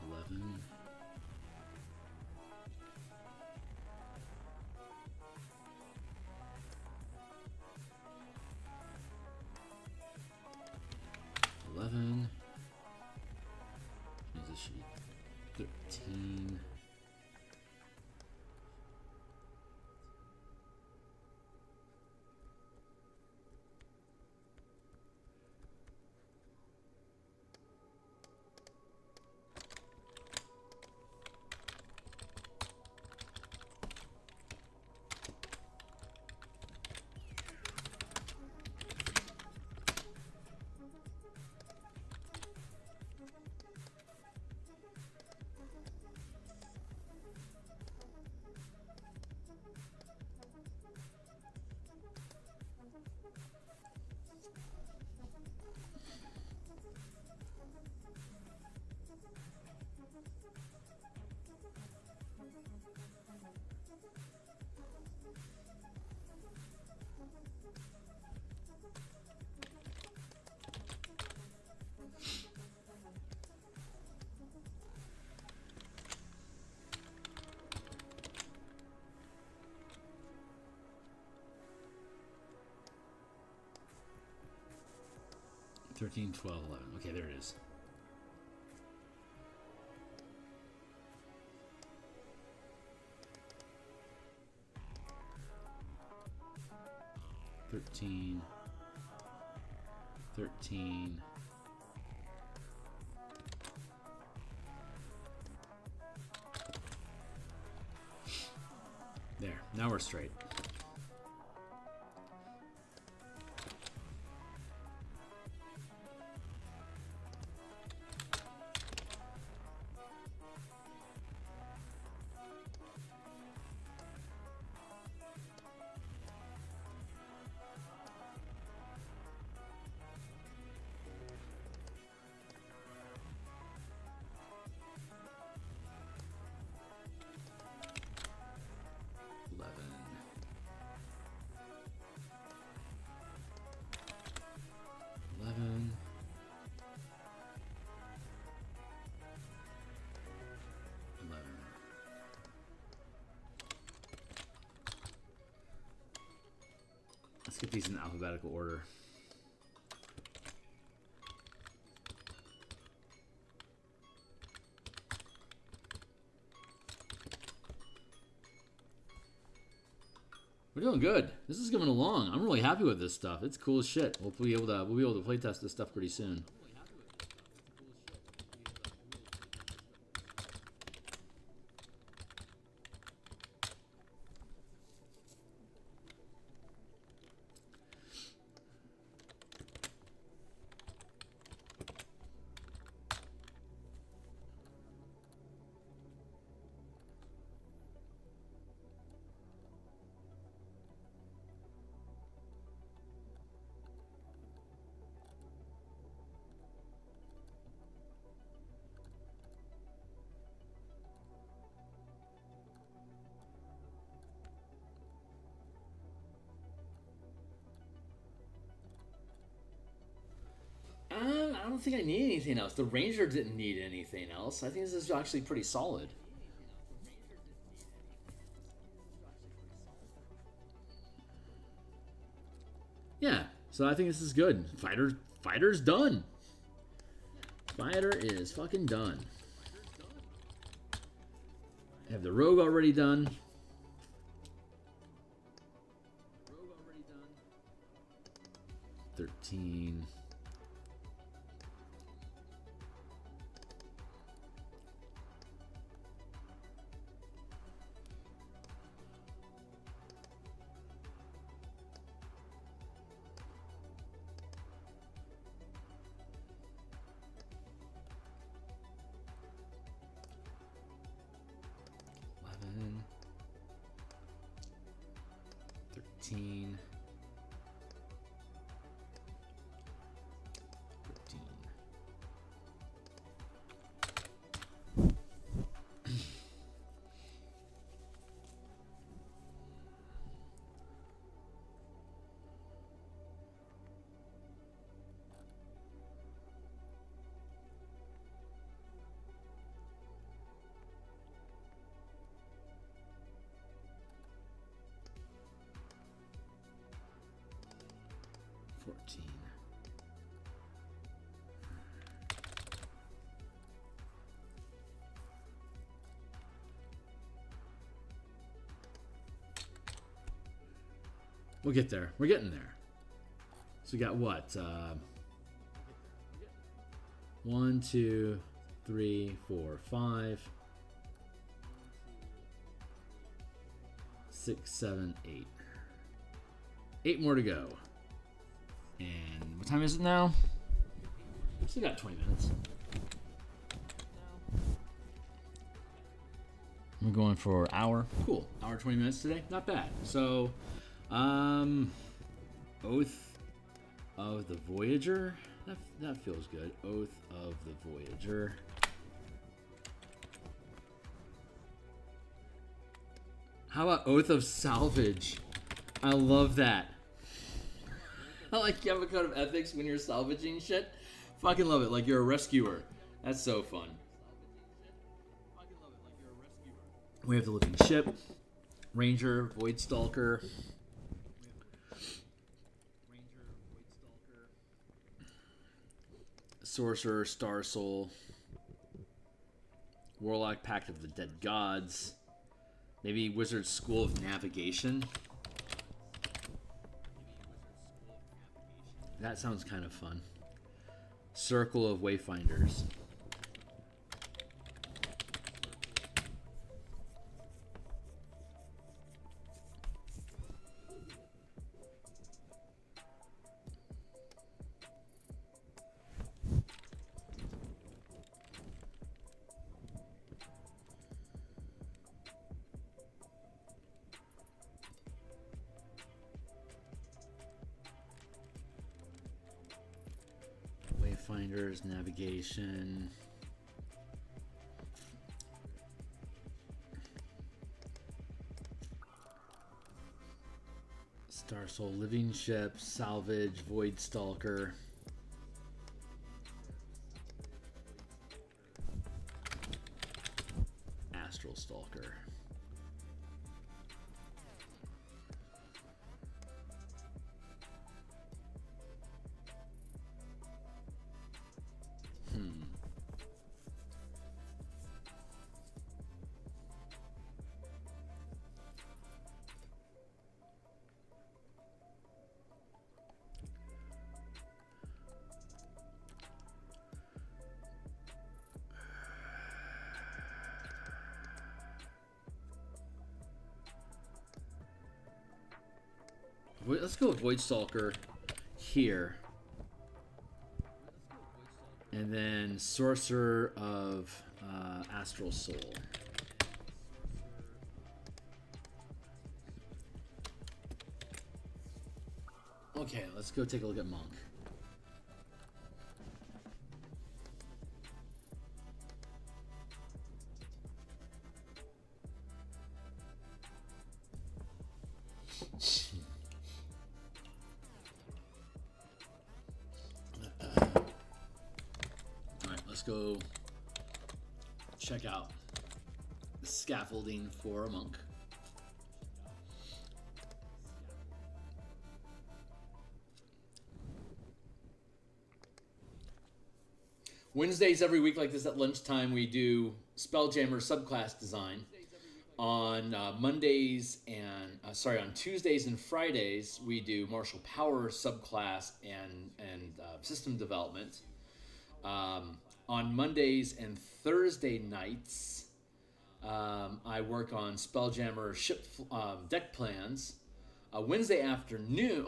$11, $11. This should be 13. $13, $12, $11. Okay, there it is. $13, $13. There, now we're straight. Let's get these in alphabetical order. We're doing good. This is coming along. I'm really happy with this stuff. It's cool as shit. We'll be able to play test this stuff pretty soon. don't think I need anything else. The Ranger didn't need anything else. I think this is actually pretty solid. Yeah, so I think this is good. Fighter's done. Fighter is fucking done. I have the Rogue already done. 13. We'll get there. We're getting there. So we got what? 1, 2, 3, 4, 5, 6, 7, 8. 8 more to go. And what time is it now? Still got 20 minutes. I'm going for an hour. Cool. Hour 20 minutes today. Not bad. So, Oath of the Voyager. That feels good. Oath of the Voyager. How about Oath of Salvage? I love that. I like you have a code of ethics when you're salvaging shit. Fucking love it. Like you're a rescuer. That's so fun. We have the living ship. Ranger, Void Stalker. Sorcerer, Star Soul. Warlock, Pact of the Dead Gods. Maybe Wizard School of Navigation. That sounds kind of fun. Circle of Wayfinders. Wayfinders, navigation. Star Soul, living ship, salvage, Void Stalker. Astral Stalker. Let's go with Void Stalker here. And then Sorcerer of Astral Soul. Okay, let's go take a look at Monk. go check out the scaffolding for a monk. Wednesdays every week like this at lunchtime we do Spelljammer Subclass design. On Mondays and on Tuesdays and Fridays we do Martial Power Subclass and system development. On Mondays and Thursday nights I work on Spelljammer ship deck plans. On Thursday afternoon.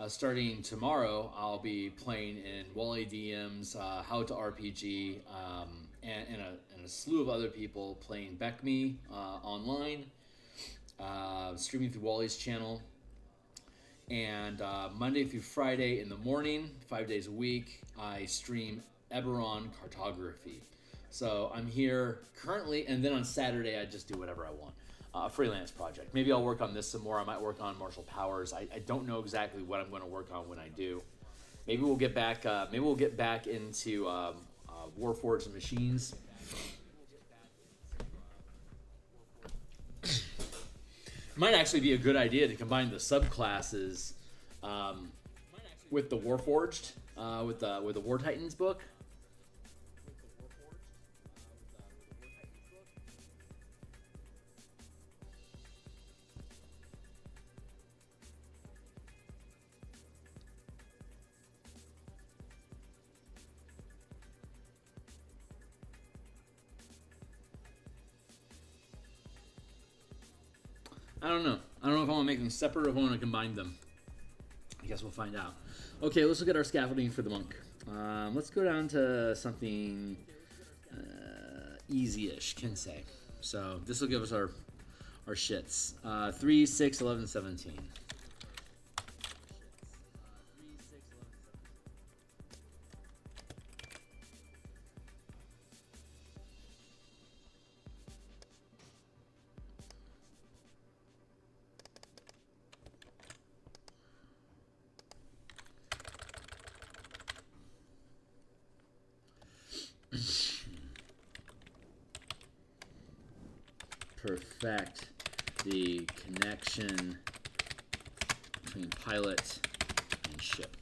Starting tomorrow, I'll be playing in Wally DM's How to RPG and a slew of other people playing Beck Me online, streaming through Wally's channel. And Monday through Friday in the morning, 5 days a week, I stream Eberron Cartography. So I'm here currently, and then on Saturday I just do whatever I want. A freelance project. Maybe I'll work on this some more. I might work on Martial Powers. I don't know exactly what I'm going to work on when I do. Maybe we'll get back. Into Warforged and Machines. Might actually be a good idea to combine the subclasses with the Warforged, with the War Titans book. I don't know. I don't know if I want to make them separate or if I want to combine them. I guess we'll find out. Okay, let's look at our scaffolding for the monk. Let's go down to something easy-ish, Kinsei. So this will give us our shits. 3, 6, 11, 17. Perfect the connection between pilot and ship.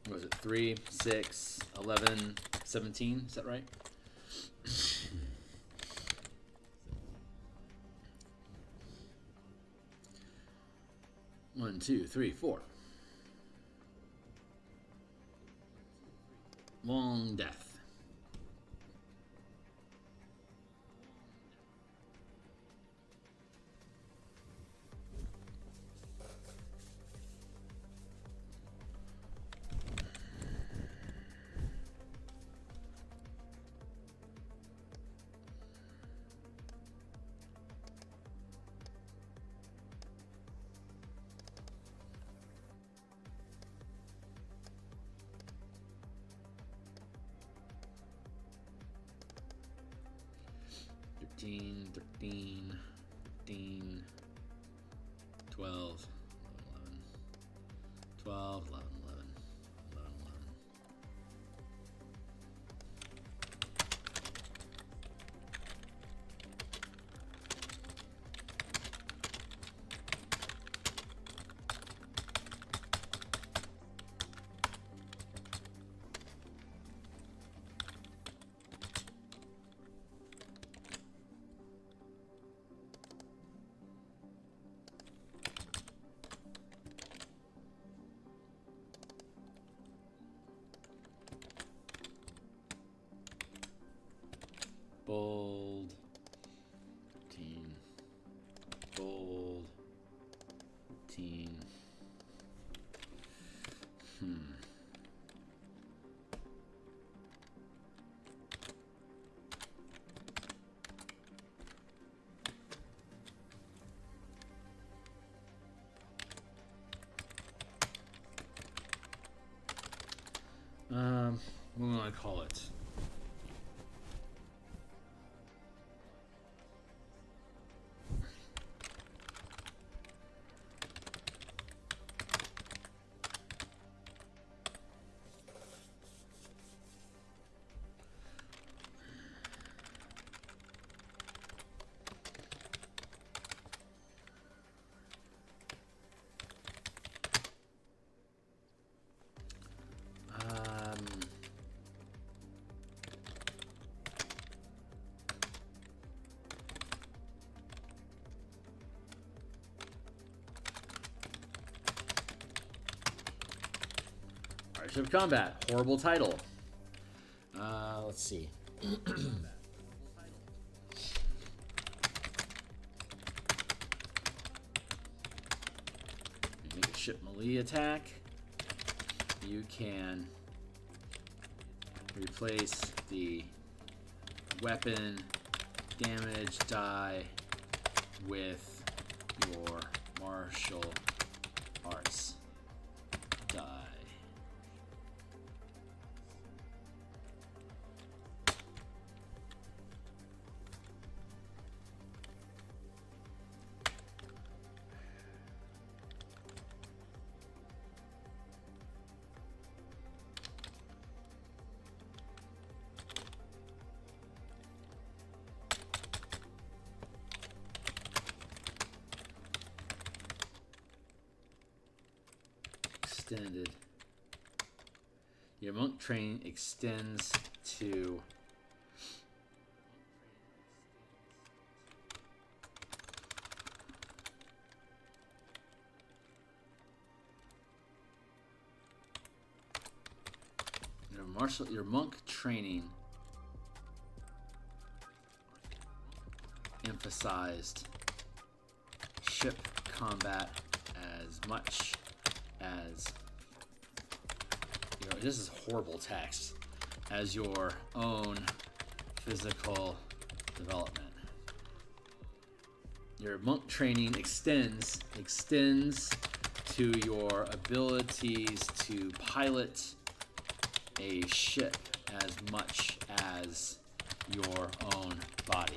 What was it? 3, 6, 11, 17? Is that right? One, 2, 3, 4. Long death. Thirteen, 12, 11, 12, 11, 11, 11, 11. Bold, teen, bold, teen. What do I call it? Ship Combat, horrible title. Let's see. Make a ship melee attack. You can replace the weapon damage die with your martial arts die. Extended. Your monk training extends to your monk training emphasized ship combat as much as, you know, this is horrible text, as your own physical development. Your monk training extends to your abilities to pilot a ship as much as your own body.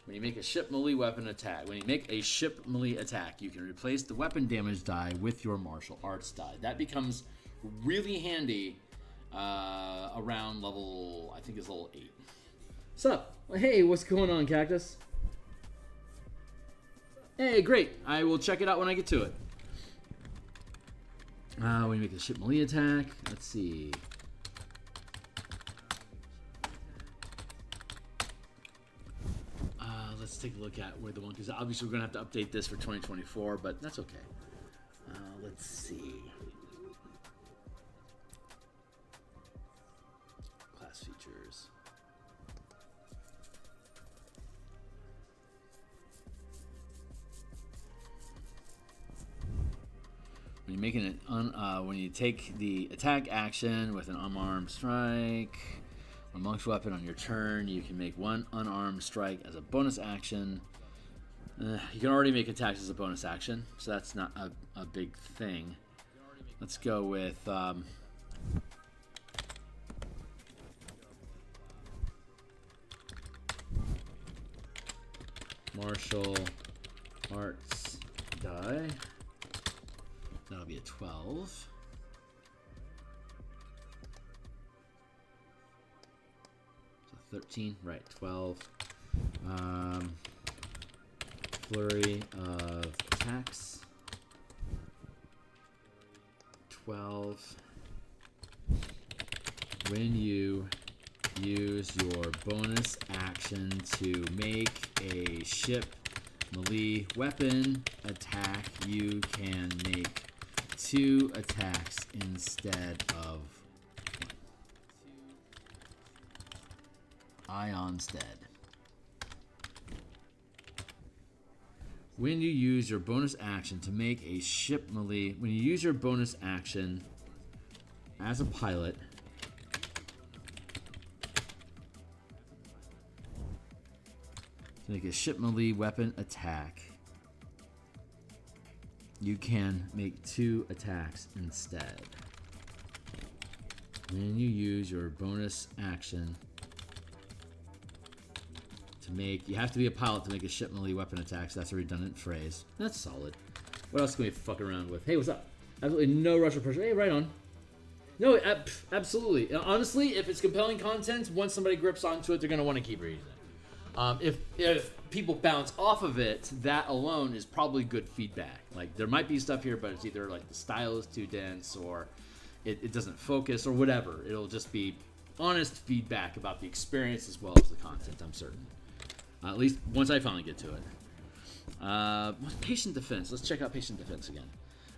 When you make a ship melee weapon attack, you can replace the weapon damage die with your martial arts die. That becomes really handy around level, I think it's level 8. What's up? Hey, what's going on, Cactus? Hey, great. I will check it out when I get to it. When you make a ship melee attack, let's see. Let's take a look at where the one, because obviously we're going to have to update this for 2024, but that's okay. Let's see. Class features. When you're making it, when you take the attack action with an unarmed strike, a monk's weapon on your turn, you can make one unarmed strike as a bonus action. You can already make attacks as a bonus action, so that's not a big thing. Let's go with martial arts die. That'll be a 12. So 13, right, 12. Flurry of attacks. 12. When you use your bonus action to make a ship melee weapon attack, you can make 2 attacks instead of 1. Ionstead. When you use your bonus action to make a ship melee, when you use your bonus action as a pilot, to make a ship melee weapon attack, you can make 2 attacks instead. When you use your bonus action to make, you have to be a pilot to make a ship melee weapon attack, so that's a redundant phrase. That's solid. What else can we fuck around with? Hey, what's up? Absolutely no rush or pressure. Hey, right on. No, absolutely. Honestly, if it's compelling content, once somebody grips onto it, they're going to want to keep reading it. If people bounce off of it, that alone is probably good feedback. Like, there might be stuff here, but it's either like the style is too dense, or it doesn't focus, or whatever. It'll just be honest feedback about the experience as well as the content, I'm certain. At least once I finally get to it. Patient defense. Let's check out patient defense again.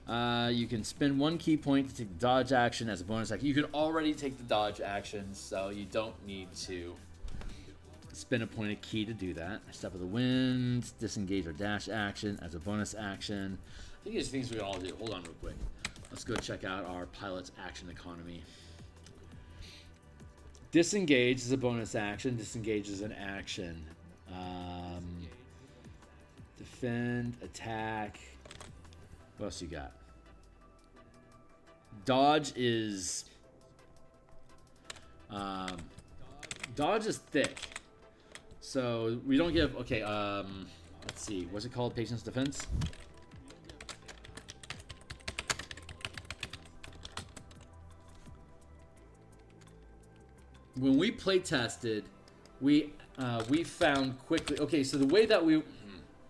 You can spend 1 key point to take the dodge action as a bonus action. You can already take the dodge action, so you don't need to spend a point of key to do that. Step of the Wind, disengage or dash action as a bonus action. I think these things we all do. Hold on real quick. Let's go check out our pilot's action economy. Disengage is a bonus action. Disengage is an action. Defend, attack. What else you got? Dodge is thick. So we don't give, okay, let's see. What's it called? Patience defense? When we play tested, we found quickly, okay, so the way that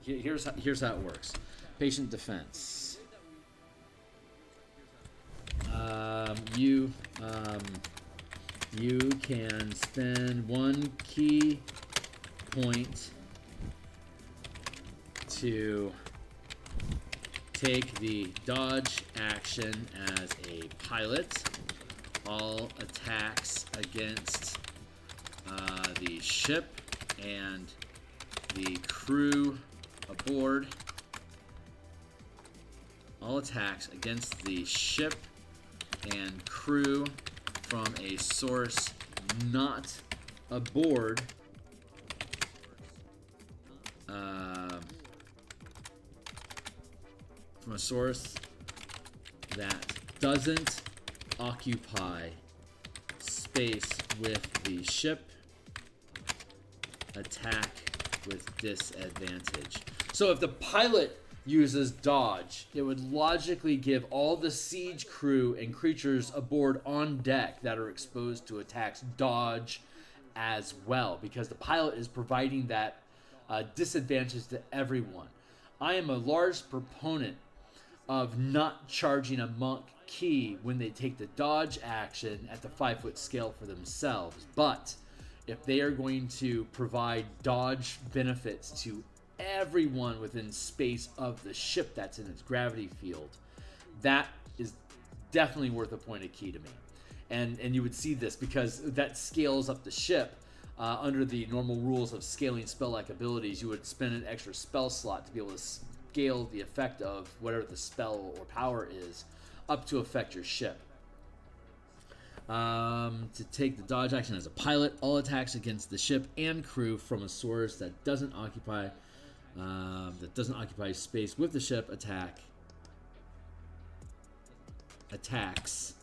here's how it works. Patient defense. You can spend 1 key point to take the dodge action as a pilot. All attacks against the ship and the crew aboard. All attacks against the ship and crew from a source not aboard from a source that doesn't occupy space with the ship, attack with disadvantage. So if the pilot uses dodge, it would logically give all the siege crew and creatures aboard on deck that are exposed to attacks dodge as well, because the pilot is providing that disadvantage to everyone. I am a large proponent of not charging a monk key when they take the dodge action at the 5-foot scale for themselves, but if they are going to provide dodge benefits to everyone within space of the ship that's in its gravity field, that is definitely worth a point of key to me. And you would see this because that scales up the ship. Under the normal rules of scaling spell-like abilities, you would spend an extra spell slot to be able to scale the effect of whatever the spell or power is up to affect your ship. To take the dodge action as a pilot, all attacks against the ship and crew from a source that doesn't occupy space with the ship attacks.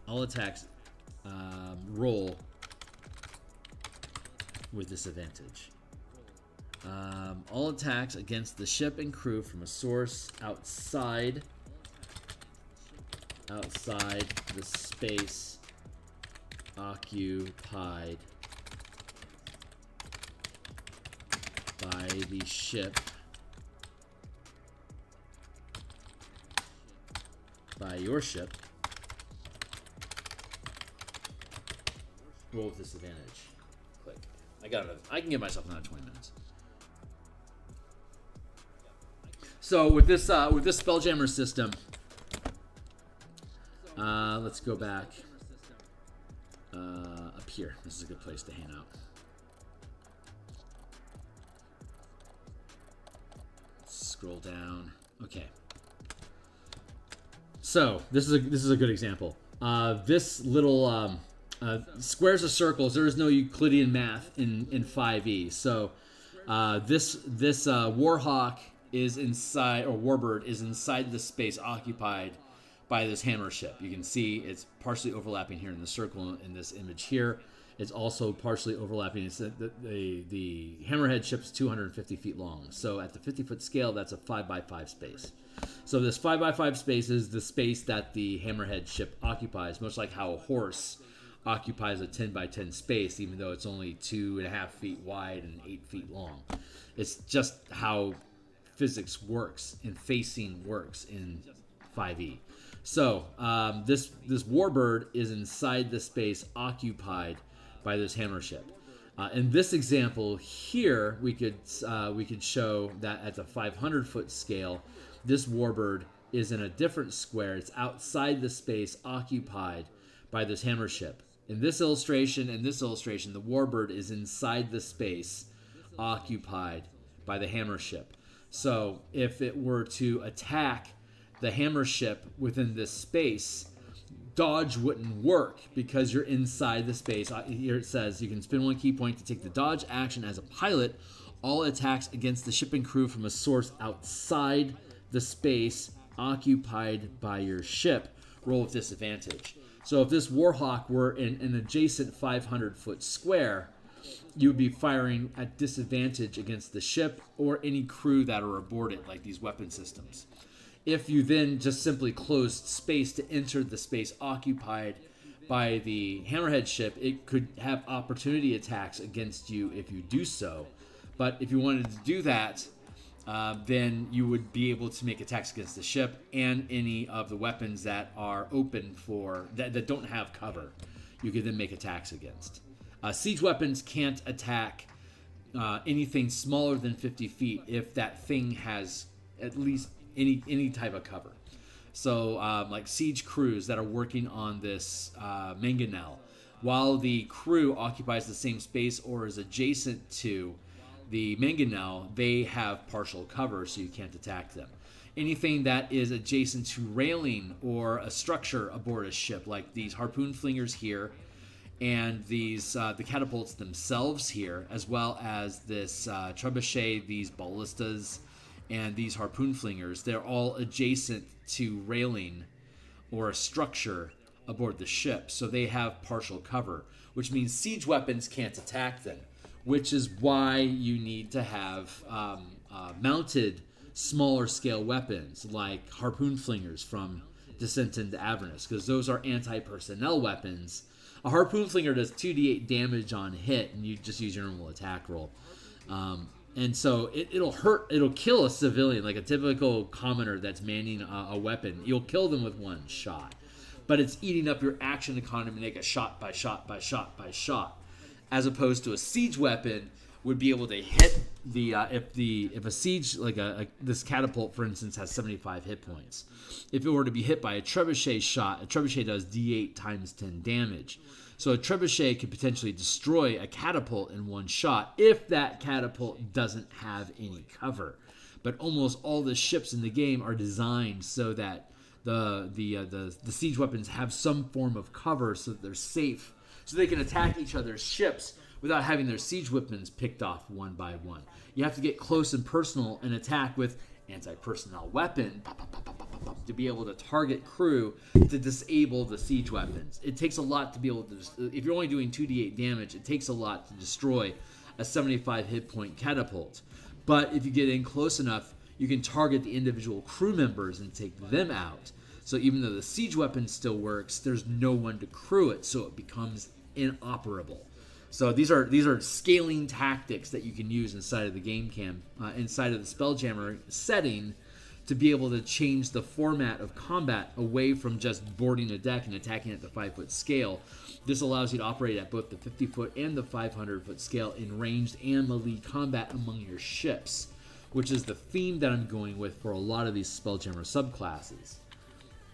All attacks roll with disadvantage. All attacks against the ship and crew from a source outside the space occupied by the ship by your ship roll with disadvantage. Click. I can give myself another 20 minutes. So with this Spelljammer system, let's go back up here. This is a good place to hang out. Scroll down. Okay. So this is a good example. This little squares of circles. There is no Euclidean math in 5e. So this Warhawk is inside, or Warbird is inside the space occupied by this hammer ship. You can see it's partially overlapping here in the circle in this image here. It's also partially overlapping. It's the hammerhead ship's 250 feet long. So at the 50-foot scale, that's a 5x5 space. So this 5x5 space is the space that the hammerhead ship occupies, much like how a horse occupies a 10x10 space, even though it's only 2.5 feet wide and 8 feet long. It's just how physics works and facing works in 5e. So this Warbird is inside the space occupied by this hammer ship. In this example here, we could show that at the 500-foot scale, this warbird is in a different square. It's outside the space occupied by this hammer ship. In this illustration and this illustration, the warbird is inside the space occupied by the hammer ship. So if it were to attack the hammer ship within this space, dodge wouldn't work because you're inside the space. Here it says you can spend 1 key point to take the dodge action as a pilot. All attacks against the ship and crew from a source outside the space occupied by your ship roll with disadvantage. So if this Warhawk were in an adjacent 500-foot square, you would be firing at disadvantage against the ship or any crew that are aboard it, like these weapon systems. If you then just simply closed space to enter the space occupied by the hammerhead ship, it could have opportunity attacks against you if you do so. But if you wanted to do that, then you would be able to make attacks against the ship and any of the weapons that are open for that don't have cover. You could then make attacks against. Siege weapons can't attack anything smaller than 50 feet if that thing has at least any type of cover. So like siege crews that are working on this mangonel, while the crew occupies the same space or is adjacent to the mangonel, they have partial cover, so you can't attack them. Anything that is adjacent to railing or a structure aboard a ship, like these harpoon flingers here, and these the catapults themselves here, as well as this trebuchet, these ballistas, and these harpoon flingers, they're all adjacent to railing or a structure aboard the ship, so they have partial cover, which means siege weapons can't attack them, which is why you need to have mounted smaller scale weapons like harpoon flingers from Descent into Avernus, because those are anti-personnel weapons. A harpoon flinger does 2d8 damage on hit, and you just use your normal attack roll. And so it'll kill a civilian, like a typical commoner that's manning a weapon. You'll kill them with one shot. But it's eating up your action economy to make a shot by shot by shot by shot. As opposed to a siege weapon would be able to hit if a siege, like this catapult, for instance, has 75 hit points. If it were to be hit by a trebuchet shot, a trebuchet does d8 times 10 damage. So a trebuchet could potentially destroy a catapult in one shot if that catapult doesn't have any cover. But almost all the ships in the game are designed so that the siege weapons have some form of cover so that they're safe, so they can attack each other's ships without having their siege weapons picked off one by one. You have to get close and personal and attack with anti-personnel weapon to be able to target crew to disable the siege weapons. It takes a lot to be able to, if you're only doing 2d8 damage, it takes a lot to destroy a 75 hit point catapult. But if you get in close enough, you can target the individual crew members and take them out. So even though the siege weapon still works, there's no one to crew it, so it becomes inoperable. So these are scaling tactics that you can use inside of the game cam, inside of the Spelljammer setting, to be able to change the format of combat away from just boarding a deck and attacking at the 5-foot scale. This allows you to operate at both the 50-foot and the 500-foot scale in ranged and melee combat among your ships, which is the theme that I'm going with for a lot of these Spelljammer subclasses.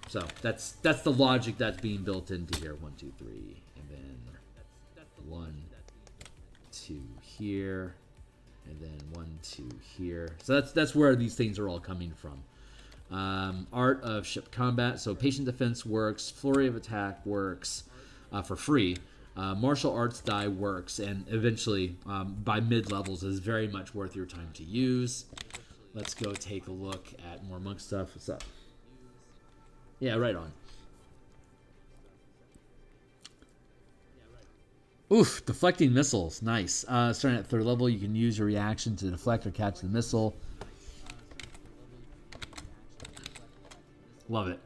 So that's the logic that's being built into here. 1, 2, 3, and then 1, 2 here, and then 1, 2 here. So that's where these things are all coming from. Art of ship combat. So patient defense works. Flurry of attack works for free. Martial arts die works, and eventually by mid levels is very much worth your time to use. Let's go take a look at more monk stuff. What's up? Yeah, right on. Oof, deflecting missiles. Nice. Starting at 3rd level, you can use your reaction to deflect or catch the missile. Love it.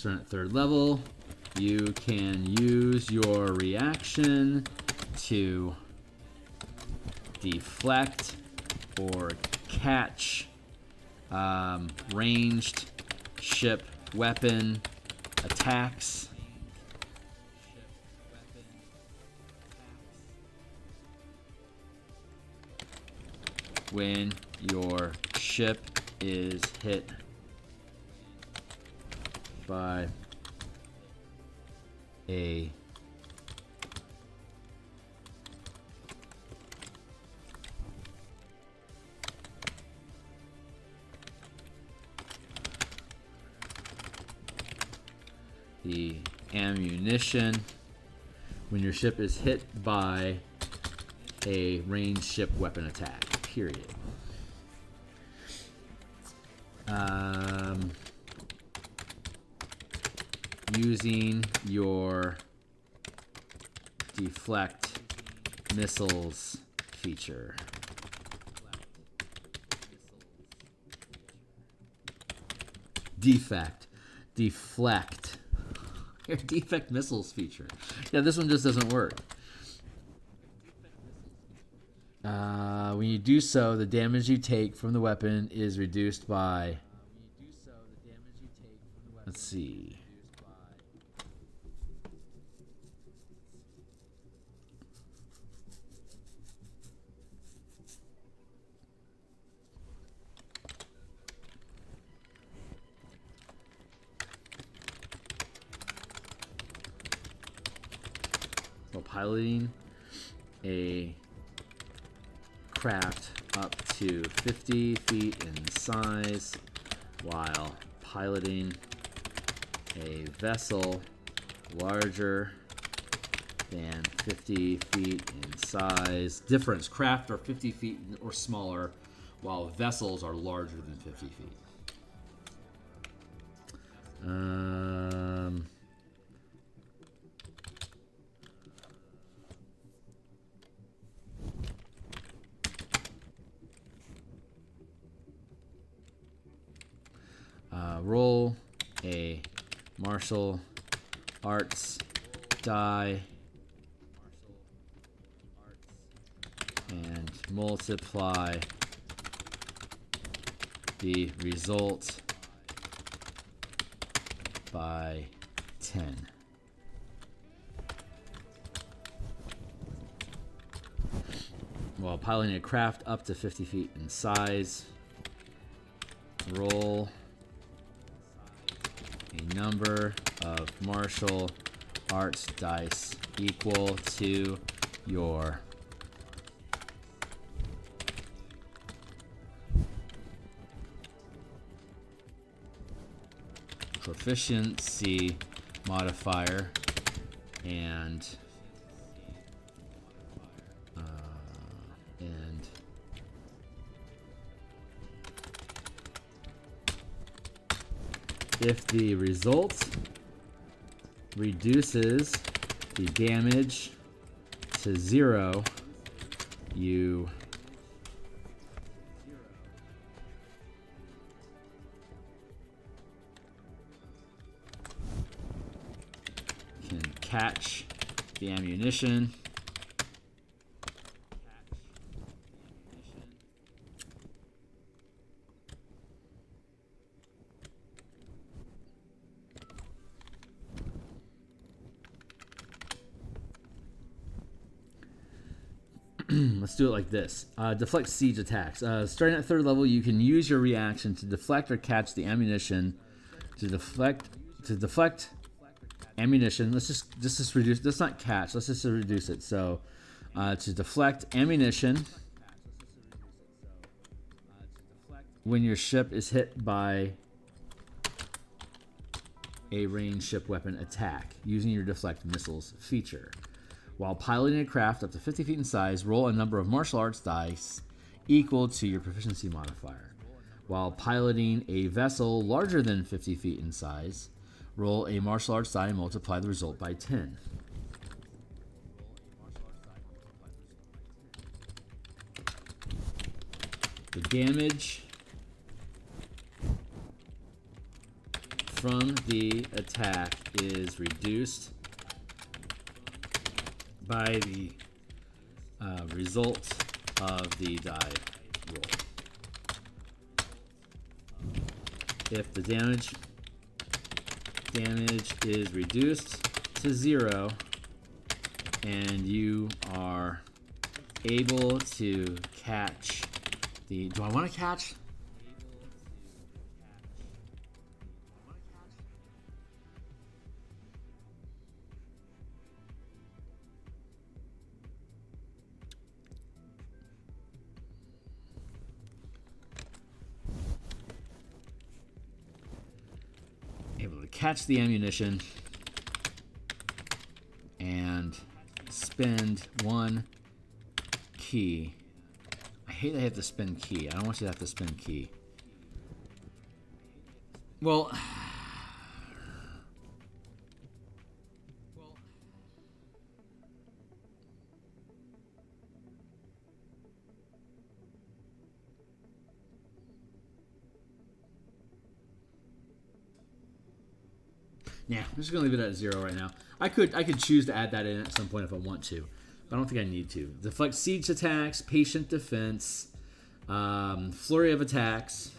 Starting at 3rd level, you can use your reaction to deflect or catch ranged ship weapon attacks. When your ship is hit by a the ammunition, when your ship is hit by a ranged ship weapon attack, period. Using your deflect missiles feature. Deflect. Your defect missiles feature. Yeah, this one just doesn't work. When you do so, the damage you take from the weapon is reduced by... Let's see. While piloting a craft up to 50 feet in size, while piloting a vessel larger than 50 feet in size. Difference: craft are 50 feet or smaller, while vessels are larger than 50 feet. Roll a martial arts die and multiply the result by 10. While piloting a craft up to 50 feet in size, roll a number of martial arts dice equal to your proficiency modifier and if the result reduces the damage to 0, you can catch the ammunition. Let's do it like this. Deflect siege attacks. Starting at 3rd level, you can use your reaction to deflect or catch the ammunition. To deflect ammunition. Let's just reduce. Let's not catch. Let's just reduce it. So to deflect ammunition when your ship is hit by a ranged ship weapon attack using your deflect missiles feature. While piloting a craft up to 50 feet in size, roll a number of martial arts dice equal to your proficiency modifier. While piloting a vessel larger than 50 feet in size, roll a martial arts die and multiply the result by 10. The damage from the attack is reduced by the result of the die roll. If the damage is reduced to 0 and you are able to catch the... Do I want to catch? Able to catch the ammunition and spend 1 key. I hate I have to spend key. I don't want you to have to spend key. Well, yeah, I'm just gonna leave it at 0 right now. I could choose to add that in at some point if I want to, but I don't think I need to. Deflect siege attacks, patient defense, flurry of attacks,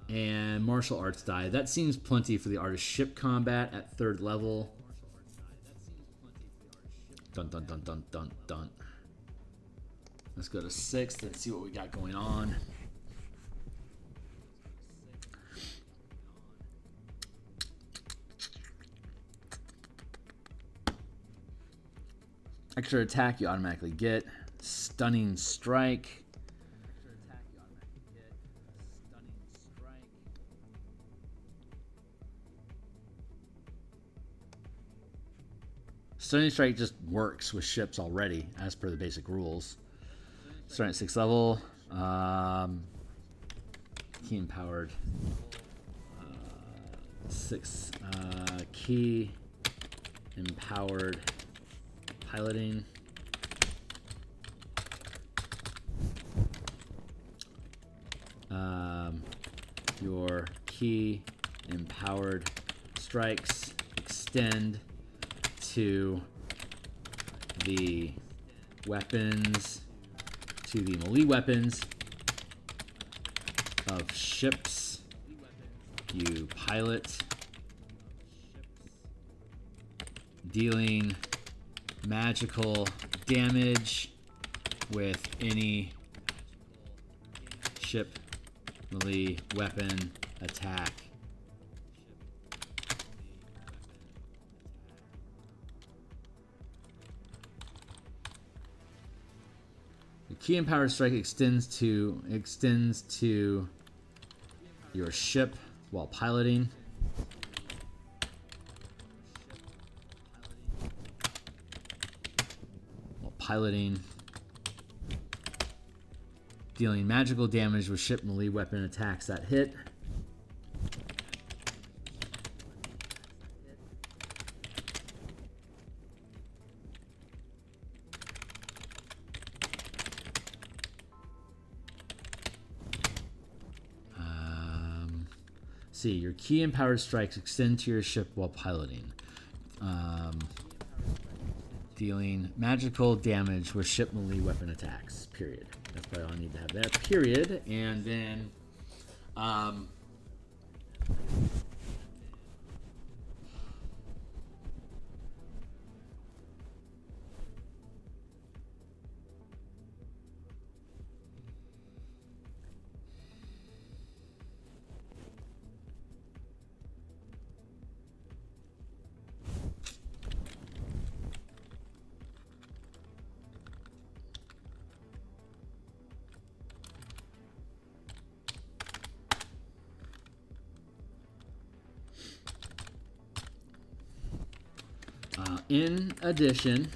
and martial arts die. That seems plenty for the artist ship combat at 3rd level. Dun dun dun dun dun dun. Let's go to 6th and see what we got going on. Extra attack you automatically get. Stunning strike. Stunning strike just works with ships already, as per the basic rules. Starting at 6th level. Key empowered. 6 key empowered. Piloting. Your key empowered strikes extend to the weapons, to the melee weapons of ships you pilot, dealing magical damage with any ship melee weapon attack. The key empowered strike extends to your ship while piloting. Dealing magical damage with ship melee weapon attacks that hit. See, your key empowered strikes extend to your ship while piloting. Dealing magical damage with ship melee weapon attacks. Period. That's probably all I need to have there. Period. And then, in addition,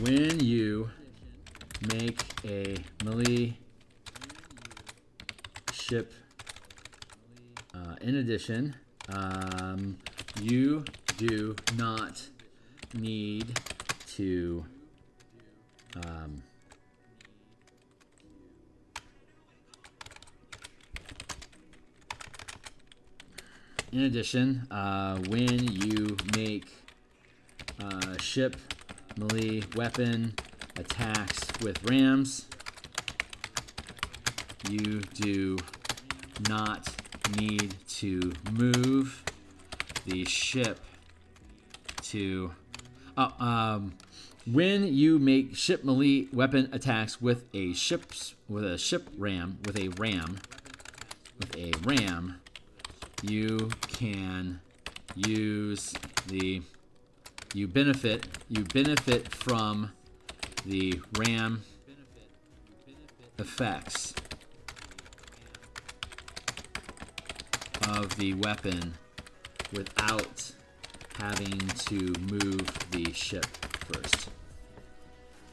when you make a melee ship, in addition, you do not need to In addition, when you make ship melee weapon attacks with rams, you do not need to move the ship to... when you make ship melee weapon attacks with a ram, you can use the... You benefit from the ram effects of the weapon without having to move the ship first.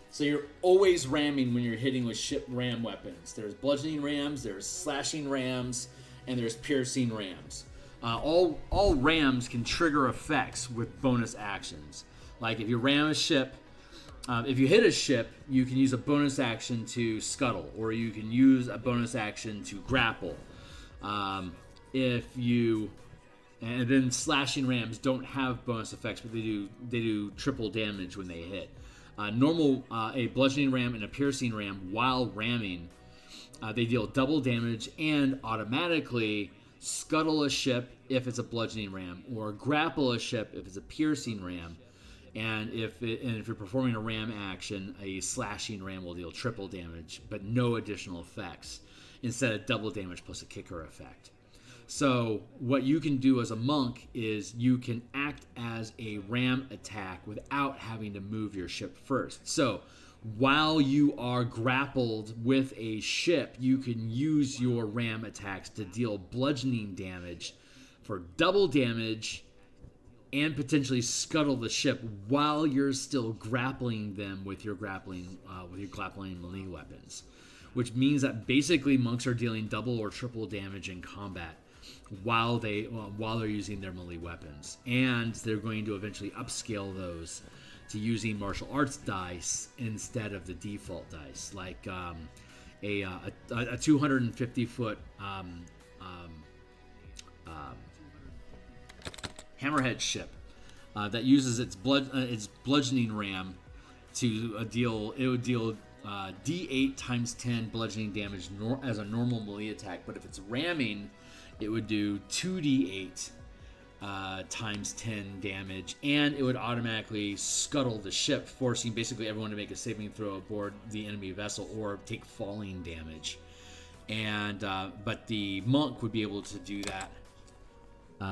So you're always ramming when you're hitting with ship ram weapons. There's bludgeoning rams, there's slashing rams, and there's piercing rams. All rams can trigger effects with bonus actions. Like if you ram a ship, if you hit a ship, you can use a bonus action to scuttle, or you can use a bonus action to grapple. And then slashing rams don't have bonus effects, but they do triple damage when they hit. A bludgeoning ram and a piercing ram, while ramming, they deal double damage and automatically scuttle a ship if it's a bludgeoning ram, or grapple a ship if it's a piercing ram. And if you're performing a ram action, a slashing ram will deal triple damage, but no additional effects, instead of double damage plus a kicker effect. So what you can do as a monk is you can act as a ram attack without having to move your ship first. So while you are grappled with a ship, you can use your ram attacks to deal bludgeoning damage for double damage and potentially scuttle the ship while you're still grappling them with your grappling melee weapons, which means that basically monks are dealing double or triple damage in combat while they're using their melee weapons, and they're going to eventually upscale those to using martial arts dice instead of the default dice, like a 250-foot hammerhead ship that uses its bludgeoning ram to deal D8 times 10 bludgeoning damage as a normal melee attack, but if it's ramming, it would do 2d8 times 10 damage, and it would automatically scuttle the ship, forcing basically everyone to make a saving throw aboard the enemy vessel or take falling damage. And but the monk would be able to do that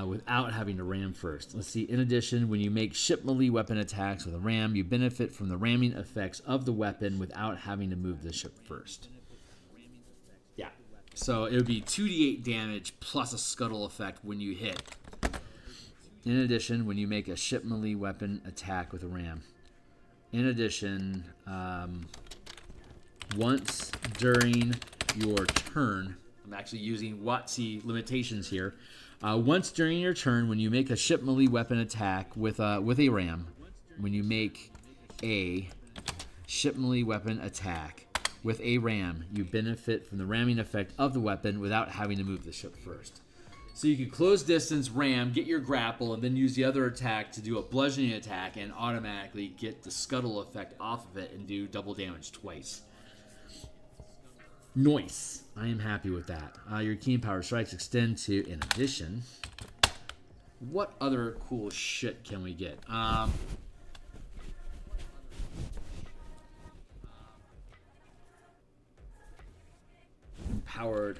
without having to ram first. Let's see. In addition, when you make ship melee weapon attacks with a ram, you benefit from the ramming effects of the weapon without having to move the ship first. Yeah. So it would be 2d8 damage plus a scuttle effect when you hit. In addition, when you make a ship melee weapon attack with a ram. In addition, once during your turn, I'm actually using WotC limitations here. Once during your turn, when you make a ship melee weapon attack with a ram, when you make a ship melee weapon attack with a ram, you benefit from the ramming effect of the weapon without having to move the ship first. So you can close distance, ram, get your grapple, and then use the other attack to do a bludgeoning attack and automatically get the scuttle effect off of it and do double damage twice. Nice. I am happy with that. Your keen power strikes extend to, in addition, what other cool shit can we get? Empowered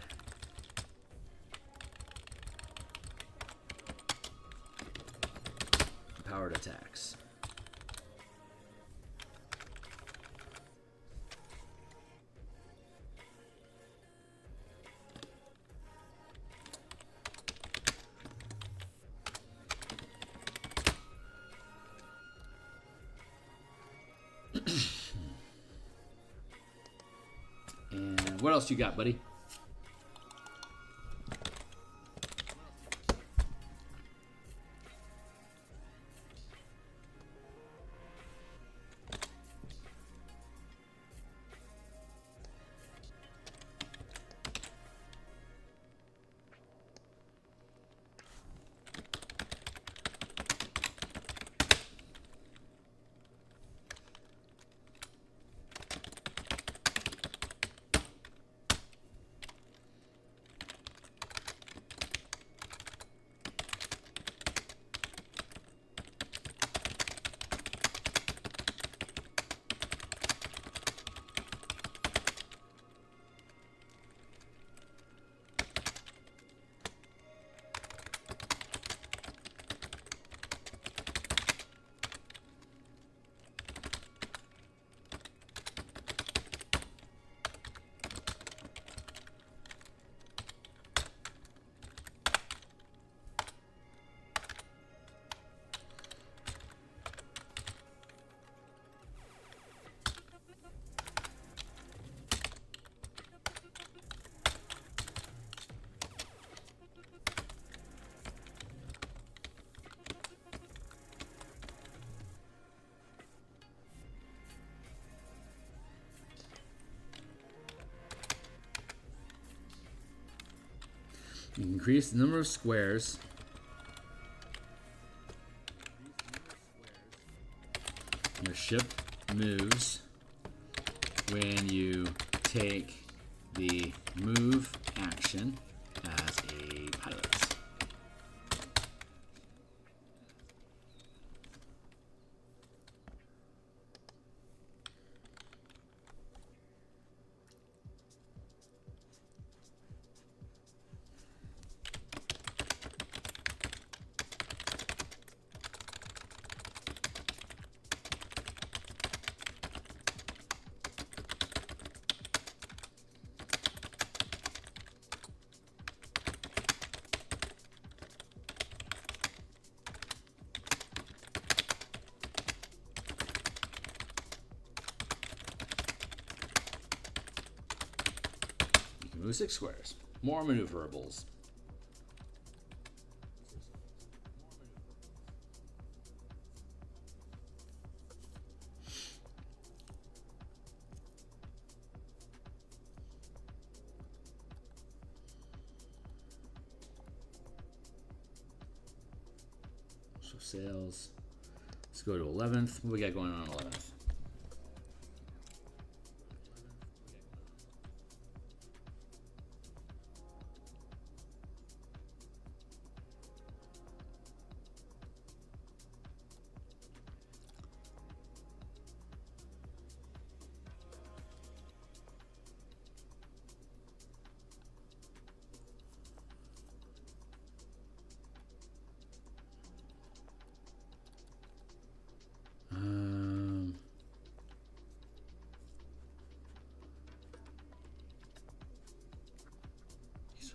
attacks. And what else you got, buddy? You can increase the number of squares your ship moves when you take the move action as a pilot. Move 6 squares. More maneuverables. So sales. Let's go to 11th. What we got going on 11th?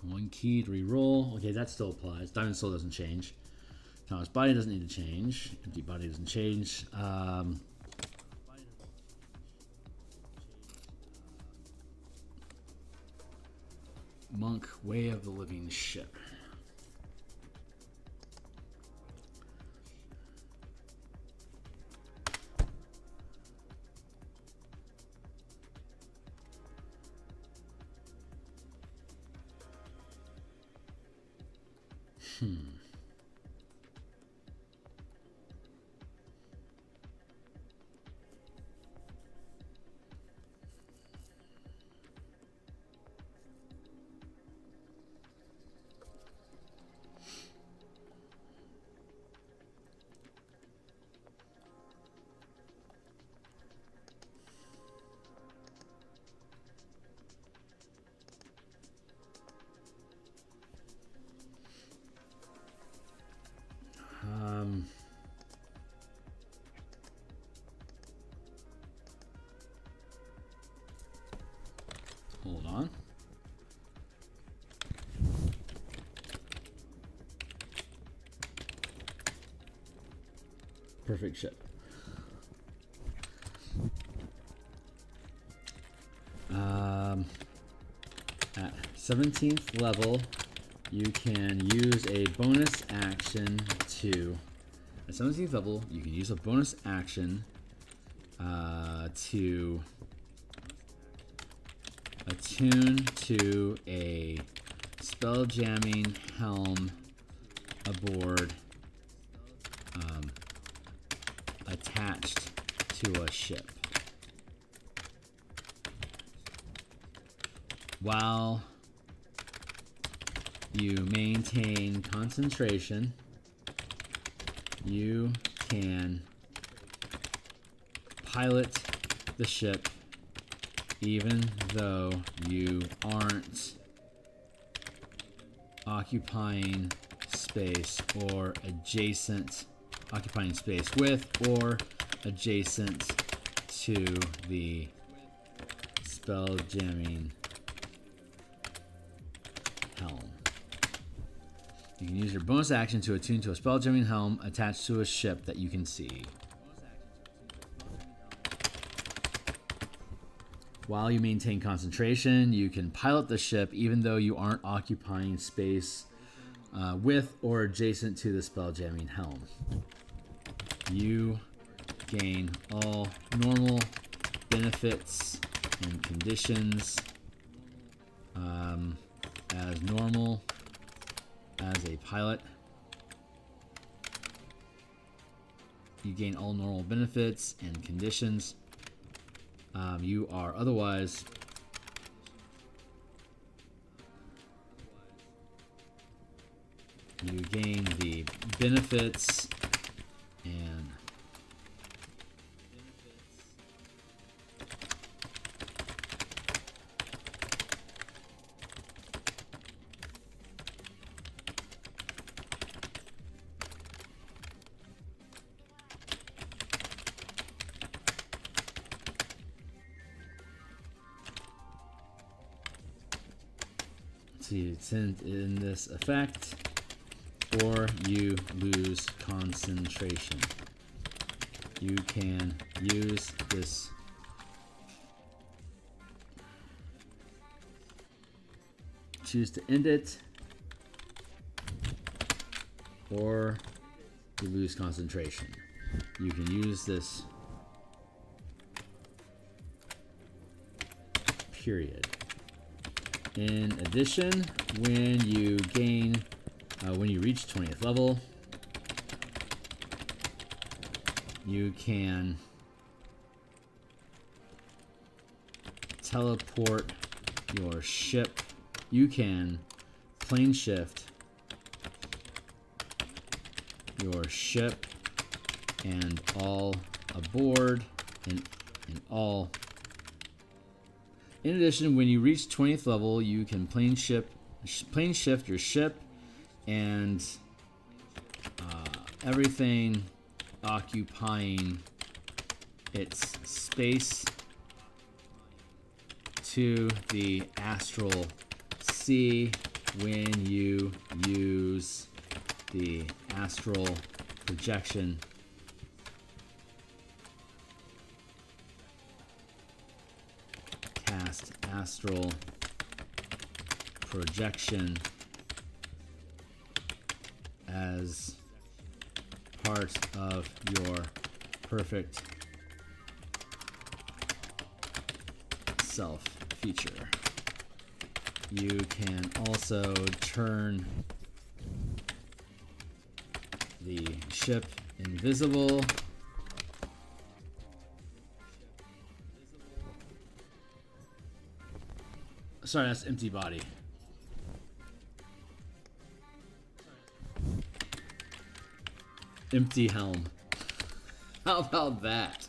One key to re-roll. Okay, that still applies. Diamond Soul doesn't change. Thomas Body doesn't need to change. Empty Body doesn't change. Monk, Way of the Living Ship. Hold on. Perfect ship. At 17th level, you can use a bonus action to... At 17th level, you can use a bonus action to attune to a spelljamming helm aboard attached to a ship. While you maintain concentration, you can pilot the ship even though you aren't occupying space or adjacent, occupying space with or adjacent to the spelljamming helm. You can use your bonus action to attune to a spelljamming helm attached to a ship that you can see. While you maintain concentration, you can pilot the ship even though you aren't occupying space with or adjacent to the spelljamming helm. You gain all normal benefits and conditions as normal as a pilot. You gain all normal benefits and conditions. You are otherwise you gain the benefits and you send in this effect, or you lose concentration. You can use this choose to end it, or you lose concentration. You can use this period. In addition, when you reach 20th level, you can teleport your ship. You can plane shift your ship and all aboard and all. In addition, when you reach 20th level, you can plane shift your ship and everything occupying its space to the astral sea when you use the astral projection. Cast astral projection as part of your perfect self feature. You can also turn the ship invisible. Sorry, that's empty body. Empty helm. How about that?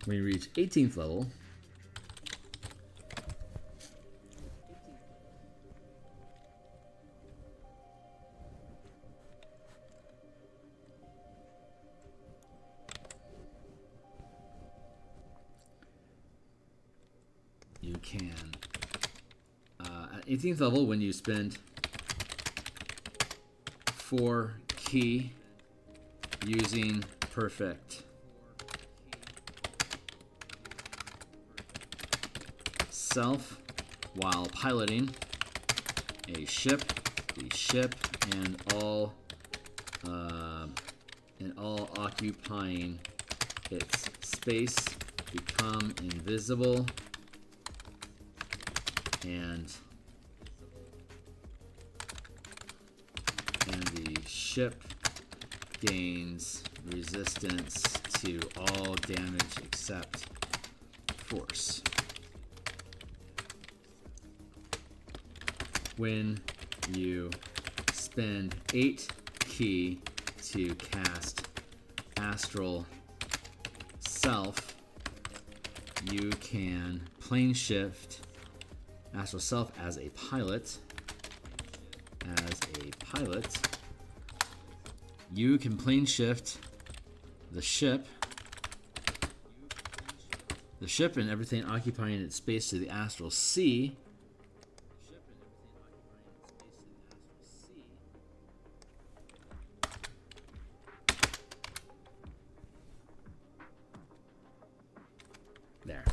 When you reach 18th level, you can, at 18th level, when you spend 4 ki using perfect self while piloting a ship, the ship and all occupying its space become invisible, and the ship gains resistance to all damage except force. When you spend 8 ki to cast Astral Self, you can plane shift Astral Self as a pilot. You can plane shift the ship and everything occupying its space to the Astral Sea. There.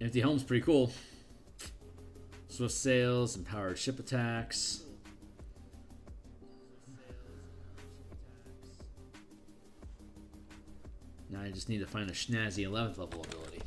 Empty helm's pretty cool. Swift sails, empowered ship attacks. I just need to find a snazzy 11th level ability.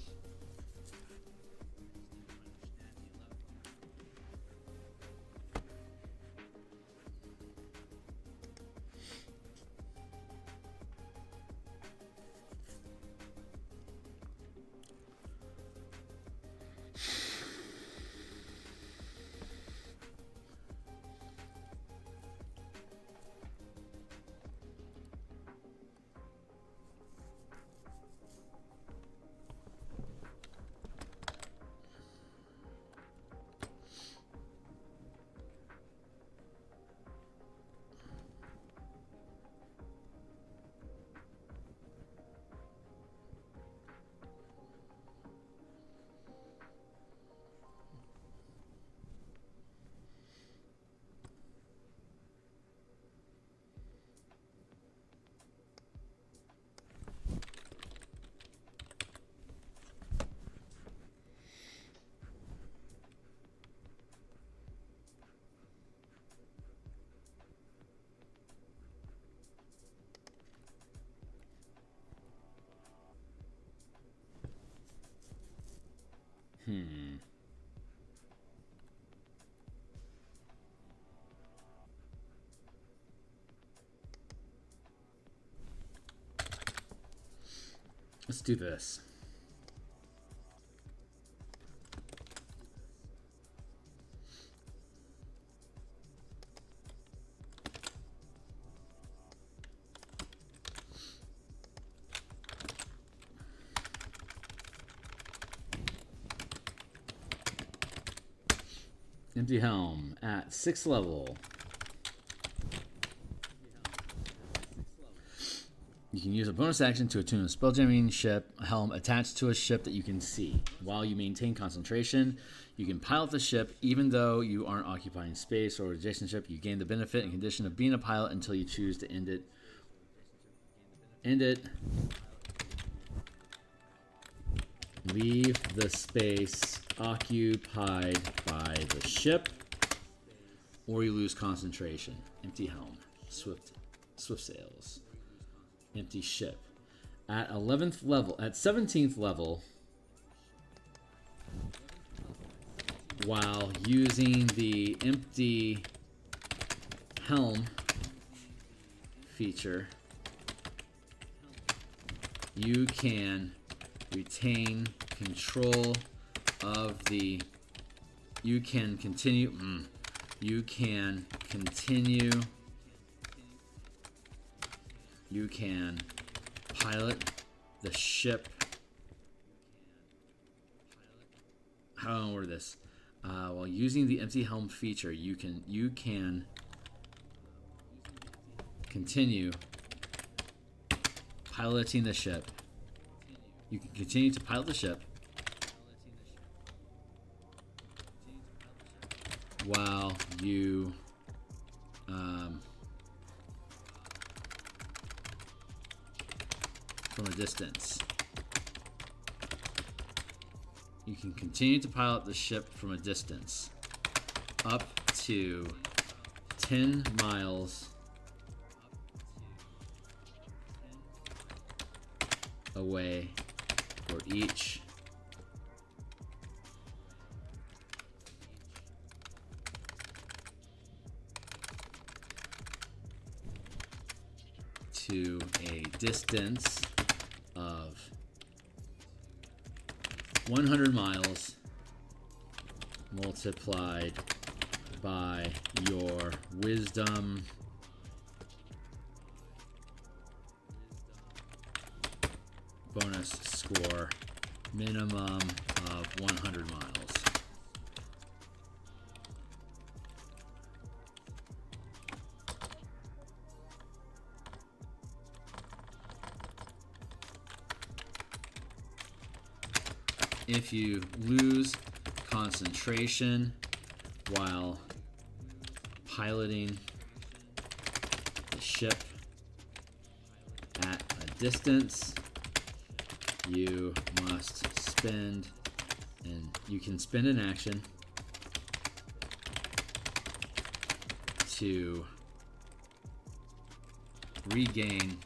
Let's do this. Empty Helm at 6th level. You can use a bonus action to attune a spelljamming ship helm attached to a ship that you can see. While you maintain concentration, you can pilot the ship even though you aren't occupying space or adjacent ship. You gain the benefit and condition of being a pilot until you choose to end it. Leave the space occupied by the ship, or you lose concentration. Empty helm, swift sails, empty ship. At 11th level, at 17th level, while using the empty helm feature, you can retain control of the, you can continue you can pilot the ship. How do I word this? While using the empty helm feature, you can continue piloting the ship. You can continue to pilot the ship while you from a distance. You can continue to pilot the ship from a distance up to 10 miles away for each to a distance of 100 miles multiplied by your wisdom bonus score, minimum of 100 miles. If you lose concentration while piloting the ship at a distance, you must spend, and you can spend an action to regain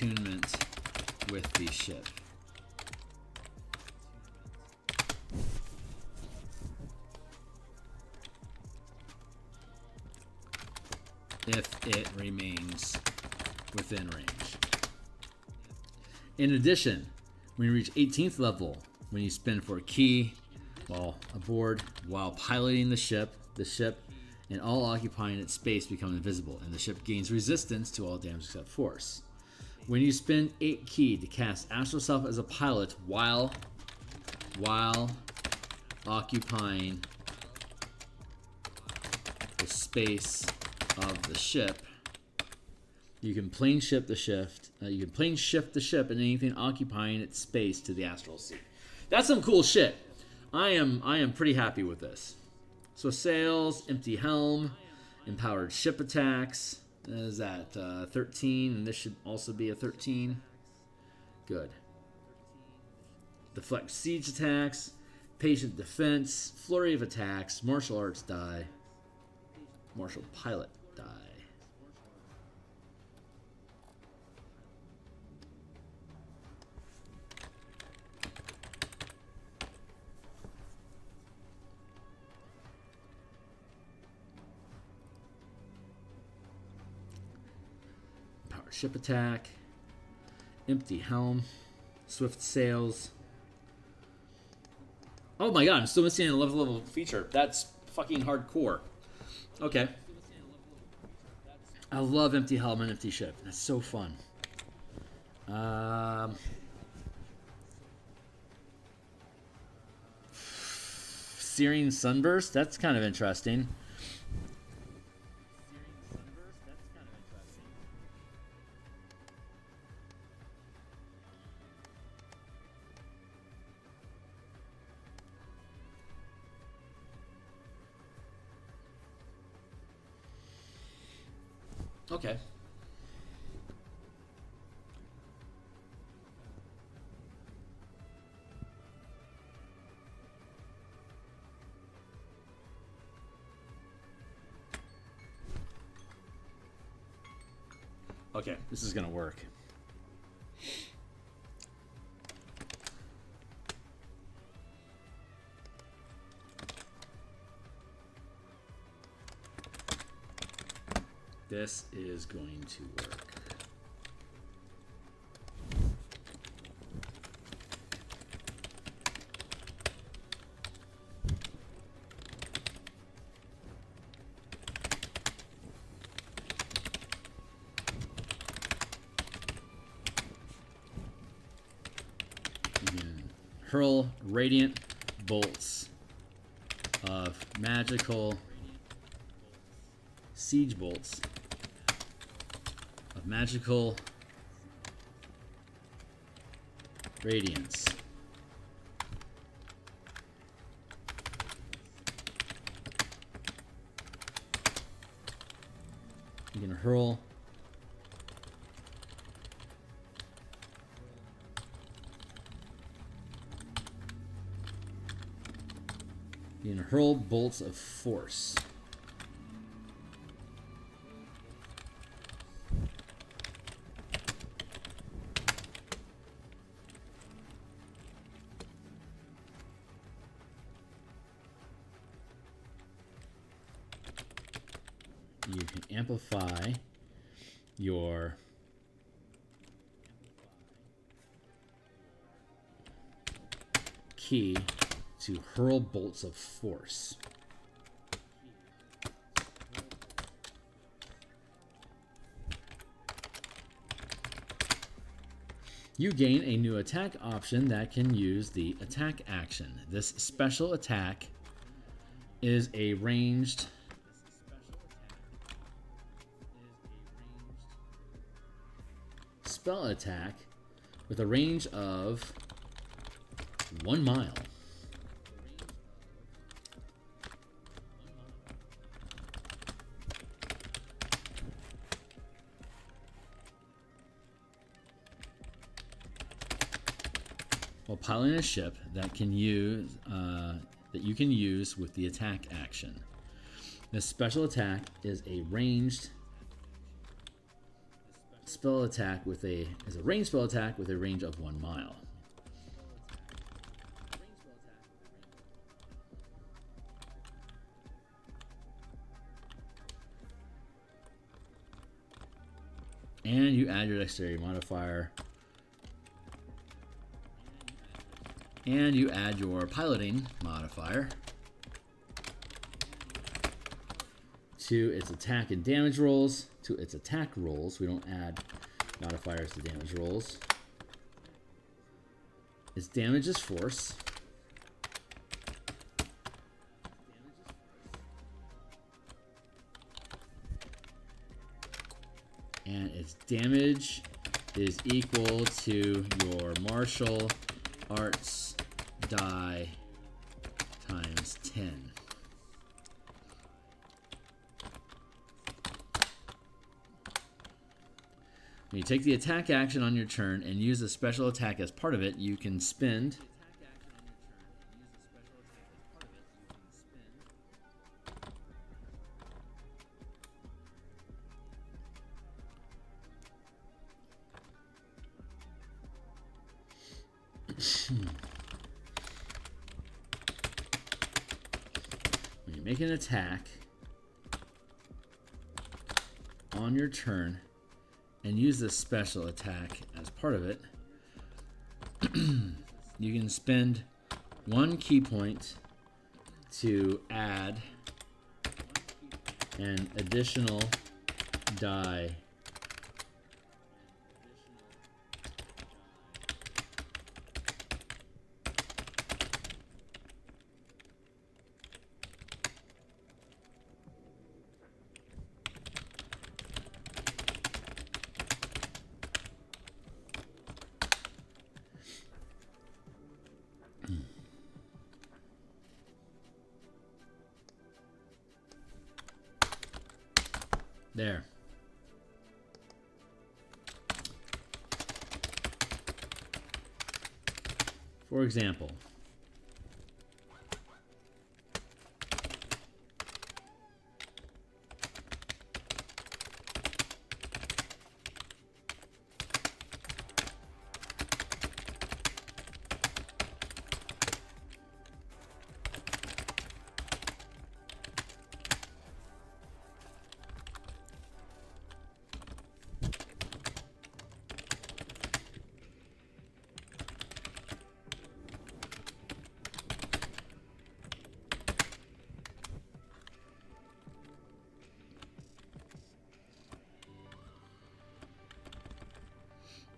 attunement with the ship. If it remains within range. In addition, when you reach 18th level, when you spend for a key while aboard, while piloting the ship and all occupying its space become invisible, and the ship gains resistance to all damage except force. When you spend 8 key to cast Astral Self as a pilot while occupying the space of the ship, you can plane shift the ship and anything occupying its space to the astral sea. That's some cool shit. I am pretty happy with this. So sails, empty helm, empowered ship attacks. Is that 13? And this should also be a 13. Good. Deflect siege attacks, patient defense, flurry of attacks, martial arts die, martial pilot die. Power ship attack, empty helm, swift sails. Oh my god, I'm still missing an 11th level feature. That's fucking hardcore. Okay. I love empty helm and empty ship. That's so fun. Searing sunburst. That's kind of interesting. Okay. Okay, this is gonna work. This is going to work. You can hurl radiant bolts of magical siege bolts of magical radiance. You can hurl bolts of force. You can amplify your key to hurl bolts of force. You gain a new attack option that can use the attack action. This special attack is a ranged spell attack with a range of 1 mile. While piloting a ship that you can use with the attack action. This special attack is a ranged spell attack with a ranged spell attack with a range of 1 mile. And you add your dexterity modifier. And you add your piloting modifier to its attack and damage rolls. To its attack rolls. We don't add modifiers to damage rolls. Its damage is force. And its damage is equal to your martial arts die times 10. When you take the attack action on your turn and use a special attack as part of it, you can spend when you make an attack on your turn and use this special attack as part of it, you can spend 1 key point to add an additional die there. For example,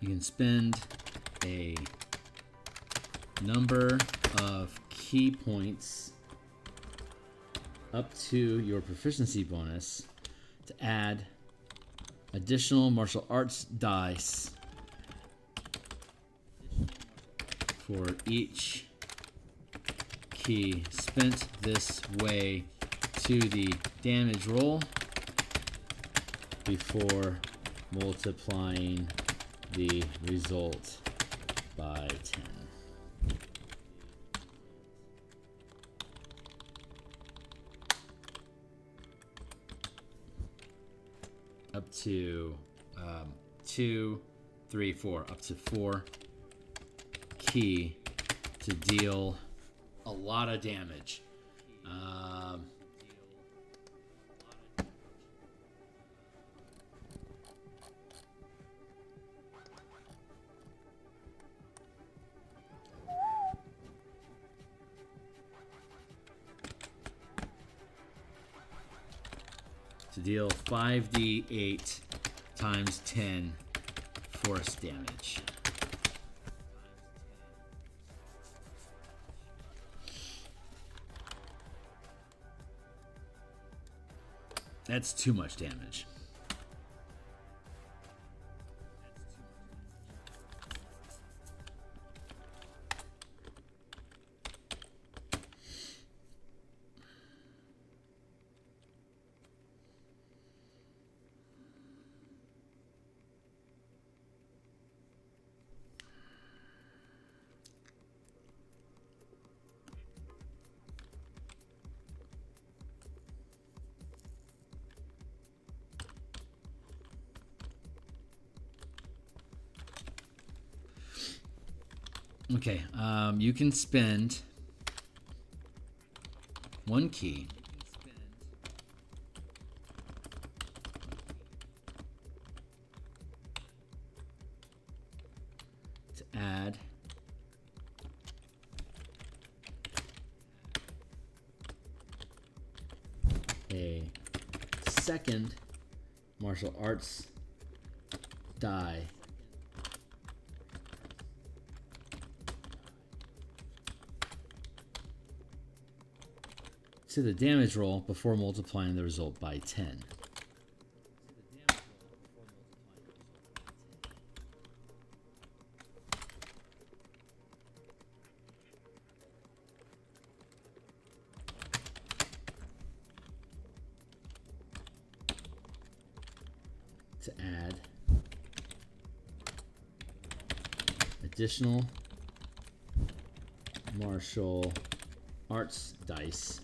you can spend a number of key points up to your proficiency bonus to add additional martial arts dice for each key spent this way to the damage roll before multiplying the result by 10. Up to 2, 3, 4. Up to 4 key to deal a lot of damage. To deal 5d8 times 10 force damage. That's too much damage. Okay, you can spend 1 key to add a second martial arts die to the damage roll before multiplying the result by 10. To add additional martial arts dice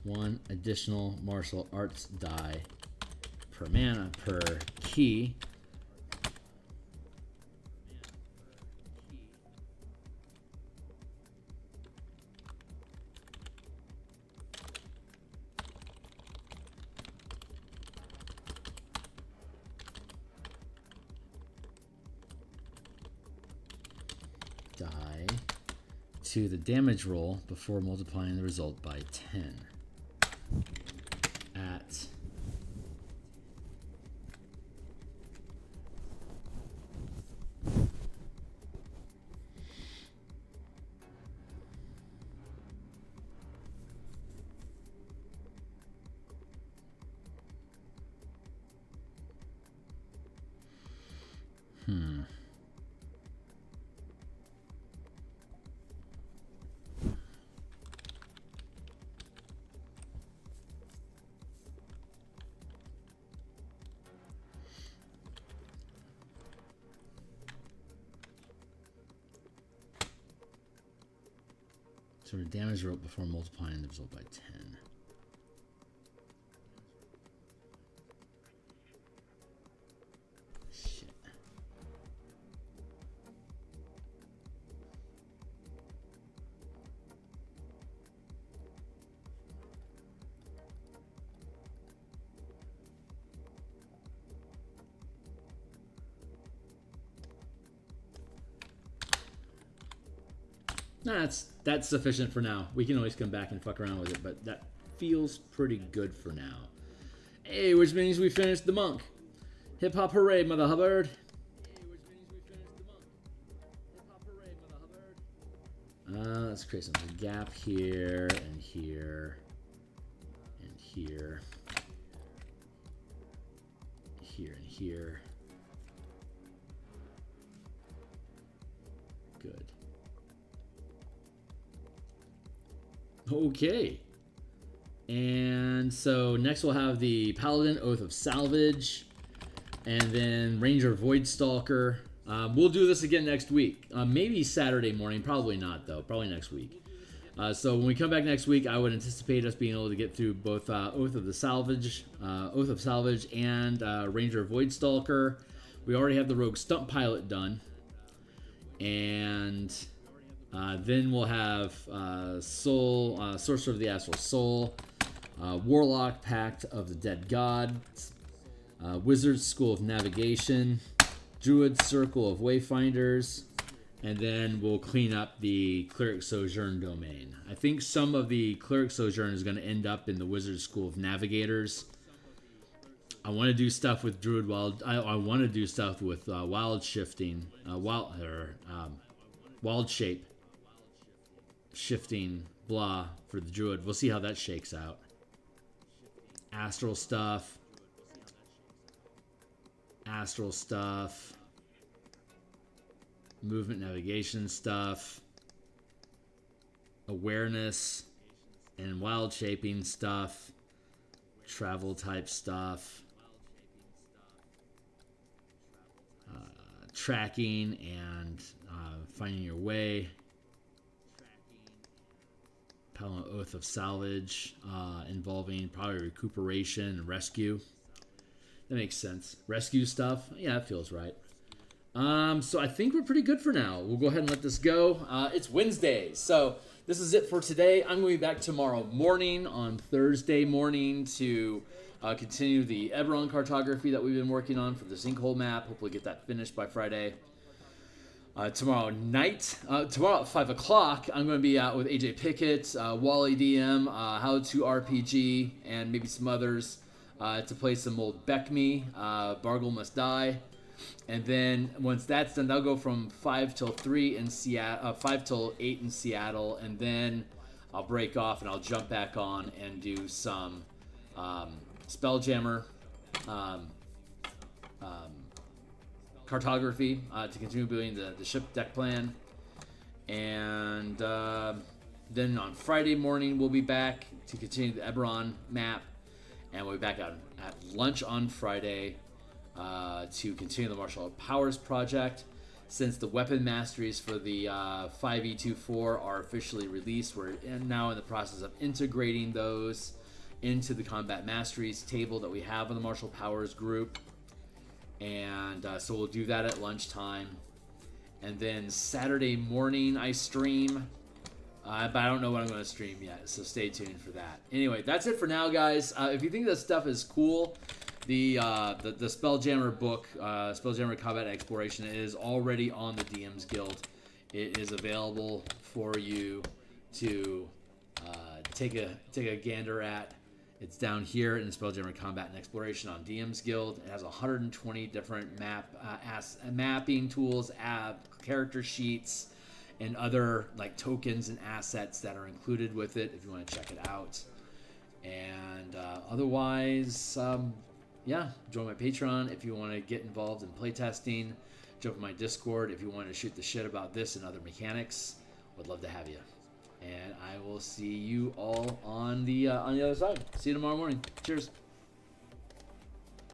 one additional martial arts die per mana per key to the damage roll before multiplying the result by 10 at sort of damage roll before multiplying the result by 10. Shit. Nah, that's sufficient for now. We can always come back and fuck around with it, but that feels pretty good for now. Hey, which means we finished the monk. Hip hop hooray, Mother Hubbard. Let's create some gap here and here and here, here and here. Good. Okay. And so next we'll have the Paladin Oath of Salvage, and then Ranger Voidstalker. We'll do this again next week. Maybe Saturday morning. Probably not, though. Probably next week. So when we come back next week, I would anticipate us being able to get through both Oath of Salvage, and Ranger Voidstalker. We already have the Rogue Stump Pilot done, and then we'll have Soul, Sorcerer of the Astral Soul, Warlock, Pact of the Dead Gods, Wizard's School of Navigation, Druid Circle of Wayfinders, and then we'll clean up the Cleric Sojourn domain. I think some of the Cleric Sojourn is going to end up in the Wizard's School of Navigators. I want to do stuff with Druid Wild. I want to do stuff with Wild Shifting, Wild Shape, Shifting, blah, for the Druid. We'll see how that shakes out. Astral stuff. Movement navigation stuff. Awareness and wild shaping stuff. Travel type stuff. Tracking and finding your way. Paladin Oath of Salvage, involving probably recuperation and rescue. That makes sense. Rescue stuff, yeah, it feels right. So I think we're pretty good for now. We'll go ahead and let this go. It's Wednesday, so this is it for today. I'm going to be back tomorrow morning on Thursday morning to continue the Eberron cartography that we've been working on for the sinkhole map. Hopefully get that finished by Friday. Tomorrow at 5 o'clock, I'm going to be out with AJ Pickett, Wally DM, How to RPG, and maybe some others to play some old Beckme, Bargle Must Die. And then once that's done, that'll go from 5 till 3 in Seattle, 5 till 8 in Seattle, and then I'll break off and I'll jump back on and do some Spelljammer cartography to continue building the ship deck plan. And then on Friday morning, we'll be back to continue the Eberron map, and we'll be back at lunch on Friday to continue the martial powers project. Since the weapon masteries for the 5e24 are officially released, we're now in the process of integrating those into the combat masteries table that we have on the martial powers group. And so we'll do that at lunchtime. And then Saturday morning I stream, but I don't know what I'm going to stream yet, so stay tuned for that. Anyway, that's it for now, guys. If you think this stuff is cool, the Spelljammer book, Spelljammer Combat Exploration, is already on the DMsGuild. It is available for you to take a gander at. It's down here in Spelljammer Combat and Exploration on DMsGuild. It has 120 different mapping tools, character sheets, and other like tokens and assets that are included with it if you want to check it out. And otherwise, yeah, join my Patreon if you want to get involved in playtesting. Jump in my Discord if you want to shoot the shit about this and other mechanics. Would love to have you. And I will see you all on the other side. See you tomorrow morning. Cheers.